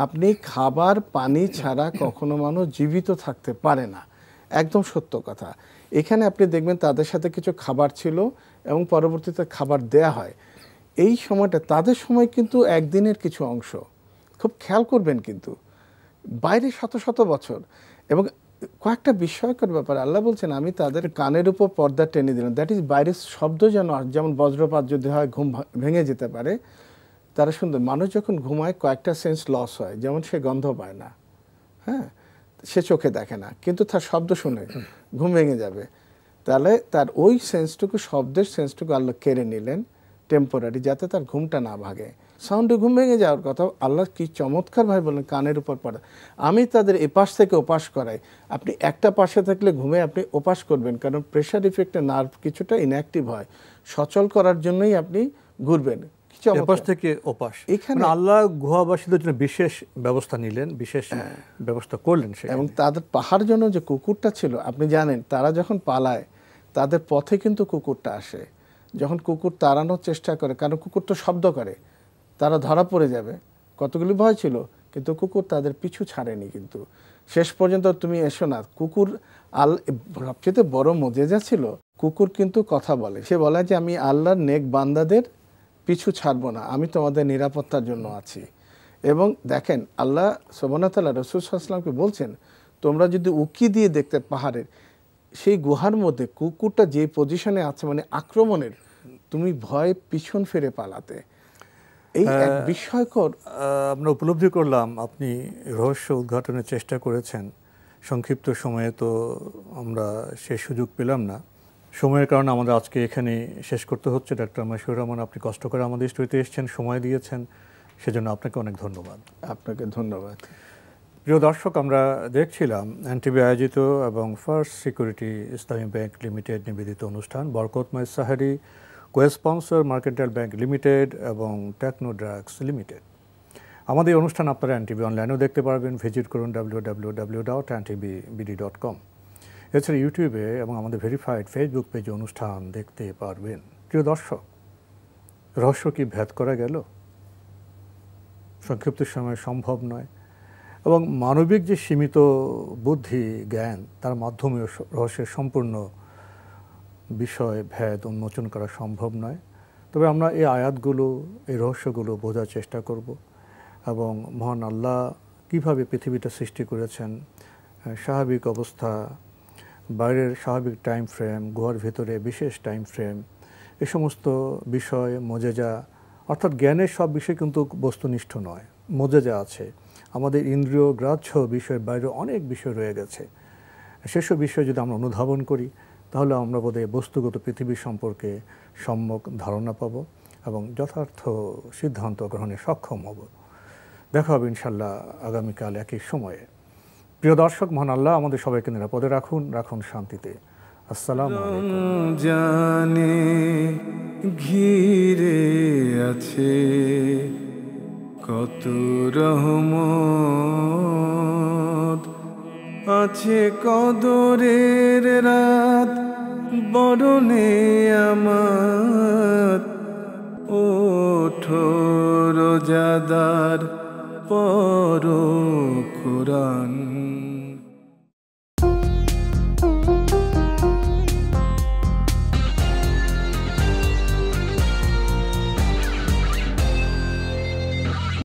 আপনি খাবার পানি ছাড়া কখনো মানুষ জীবিত থাকতে পারে না, একদম সত্য কথা। এখানে আপনি দেখবেন তাদের সাথে কিছু খাবার ছিল এবং পরবর্তীতে খাবার দেয়া হয়। এই সময়টা তাদের সময় কিন্তু একদিনের কিছু অংশ, খুব খেয়াল করবেন, কিন্তু বাইরে শত শত বছর। এবং কয়েকটা বিস্ময়কর ব্যাপার, আল্লাহ বলছেন আমি তাদের কানের উপর পর্দা টেনে দিলাম। দ্যাট ইজ বাইরের শব্দ যেন, যেমন বজ্রপাত যদি হয় ঘুম ভেঙে যেতে পারে, তারা সুন্দর। মানুষ যখন ঘুমায় কয়েকটা সেন্স লস হয়, যেমন সে গন্ধ পায় না, হ্যাঁ, সে চোখে দেখে না, কিন্তু তার শব্দ শুনে ঘুম ভেঙে যাবে। তাহলে তার ওই সেন্সটুকু, শব্দের সেন্সটুকু আল্লাহ কেড়ে নিলেন টেম্পোরারি, যাতে তার ঘুমটা না ভাগে। সাউন্ডে ঘুম ভেঙে যাওয়ার কথা, আল্লাহ কি চমৎকারভাবে বললেন কানের উপর পড়া। আমি তাদের এপাশ থেকে ওপাশ করাই। আপনি একটা পাশে থাকলে ঘুমে আপনি ওপাশ করবেন, কারণ প্রেশার ইফেক্টে নার্ভ কিছুটা ইনঅ্যাক্টিভ হয়, সচল করার জন্যই আপনি ঘুরবেন। এপাশ থেকে ওপাশ। এখানে আল্লাহ গুহাবাসীদের জন্য বিশেষ ব্যবস্থা নিলেন, বিশেষ ব্যবস্থা করলেন সেখানে। এবং তাদের পাহাড় জন্য যে কুকুরটা ছিল, আপনি জানেন তারা যখন পালায় তাদের পথে কিন্তু কুকুরটা আসে। যখন কুকুর তাড়ানোর চেষ্টা করে, কারণ কুকুর তো শব্দ করে, তারা ধরা পড়ে যাবে, কতগুলি ভয় ছিল, কিন্তু কুকুর তাদের পিছু ছাড়েনি। কিন্তু শেষ পর্যন্ত তুমি এসো না, কুকুর সবচেয়ে বড় মজেজা ছিল, কুকুর কিন্তু কথা বলে। সে বলে যে আমি আল্লাহর নেক বান্দাদের পিছু ছাড়বো না, আমি তোমাদের নিরাপত্তার জন্য আছি। এবং দেখেন আল্লাহ সুবহানাহু ওয়া তাআলা রাসূল সাল্লাল্লাহু আলাইহি ওয়াসাল্লামকে বলছেন, তোমরা যদি উকি দিয়ে দেখতে পাহাড়ের সেই গুহার মধ্যে কুকুরটা যে পজিশনে আছে, মানে আক্রমণের, তুমি ভয়ে পিছন ফিরে পালাতে। এই এক বিস্ময়কর। আমরা উপলব্ধি করলাম আপনি রহস্য উদ্ঘাটনের চেষ্টা করেছেন। সংক্ষিপ্ত সময়ে তো আমরা সে সুযোগ পেলাম না, সময়ের কারণে আমাদের আজকে এখানে শেষ করতে হচ্ছে। ডাক্তার মাশিউর রহমান, আপনি কষ্ট করে আমাদের স্টুডিওতে এসেছেন, সময় দিয়েছেন, সেজন্য আপনাকে অনেক ধন্যবাদ। আপনাকে ধন্যবাদ। প্রিয় দর্শক, আমরা দেখছিলাম এনটিভি আয়োজিত এবং ফার্স্ট সিকিউরিটি ইসলামী ব্যাংক লিমিটেড নিবেদিত অনুষ্ঠান বরকতময় sehri, co-sponsor mercantile bank limited এবং টেকনো ড্রাগস লিমিটেড। আমাদের এই অনুষ্ঠান আপনারা এনটিভি অনলাইনেও দেখতে পারবেন, ভিজিট করুন www.ntvbd.com। এছাড়া ইউটিউবে এবং আমাদের ভেরিফাইড ফেসবুক পেজে অনুষ্ঠান দেখতে পারবেন। প্রিয় দর্শক, রহস্য কি ভেদ করা গেল? সংক্ষিপ্ত সময়ে সম্ভব নয়, এবং মানবিক যে সীমিত বুদ্ধি জ্ঞান, তার মাধ্যমে রহস্যের সম্পূর্ণ বিষয় ভেদ উন্মোচন করা সম্ভব নয়। তবে আমরা এই আয়াতগুলো, এই রহস্যগুলো বোঝার চেষ্টা করব, এবং মহান আল্লাহ কীভাবে পৃথিবীটা সৃষ্টি করেছেন, স্বাভাবিক অবস্থা, বাইরের স্বাভাবিক টাইম ফ্রেম, গুহার ভিতরে বিশেষ টাইম ফ্রেম, এ সমস্ত বিষয় মজেজা, অর্থাৎ জ্ঞানের সব বিষয় কিন্তু বস্তুনিষ্ঠ নয়, মজেজা আছে। আমাদের ইন্দ্রিয় গ্রাহ্য বিষয়ের বাইরে অনেক বিষয় রয়ে গেছে। সেসব বিষয় যদি আমরা অনুধাবন করি, তাহলে আমরা বোধহয় বস্তুগত পৃথিবী সম্পর্কে সম্যক ধারণা পাব এবং যথার্থ সিদ্ধান্ত গ্রহণে সক্ষম হব। দেখা হবে ইনশাল্লাহ আগামীকাল একই সময়ে। প্রিয় দর্শক, মহান আল্লাহ আমাদের সবাইকে নিরাপদে রাখুন, রাখুন শান্তিতে। আসসালামু আলাইকুম। জানে ঘিরে আছে কত রহমত, আছে কদরের রাত বরণে আমার, ওঠো রোজাদার পড়ো কোরআন।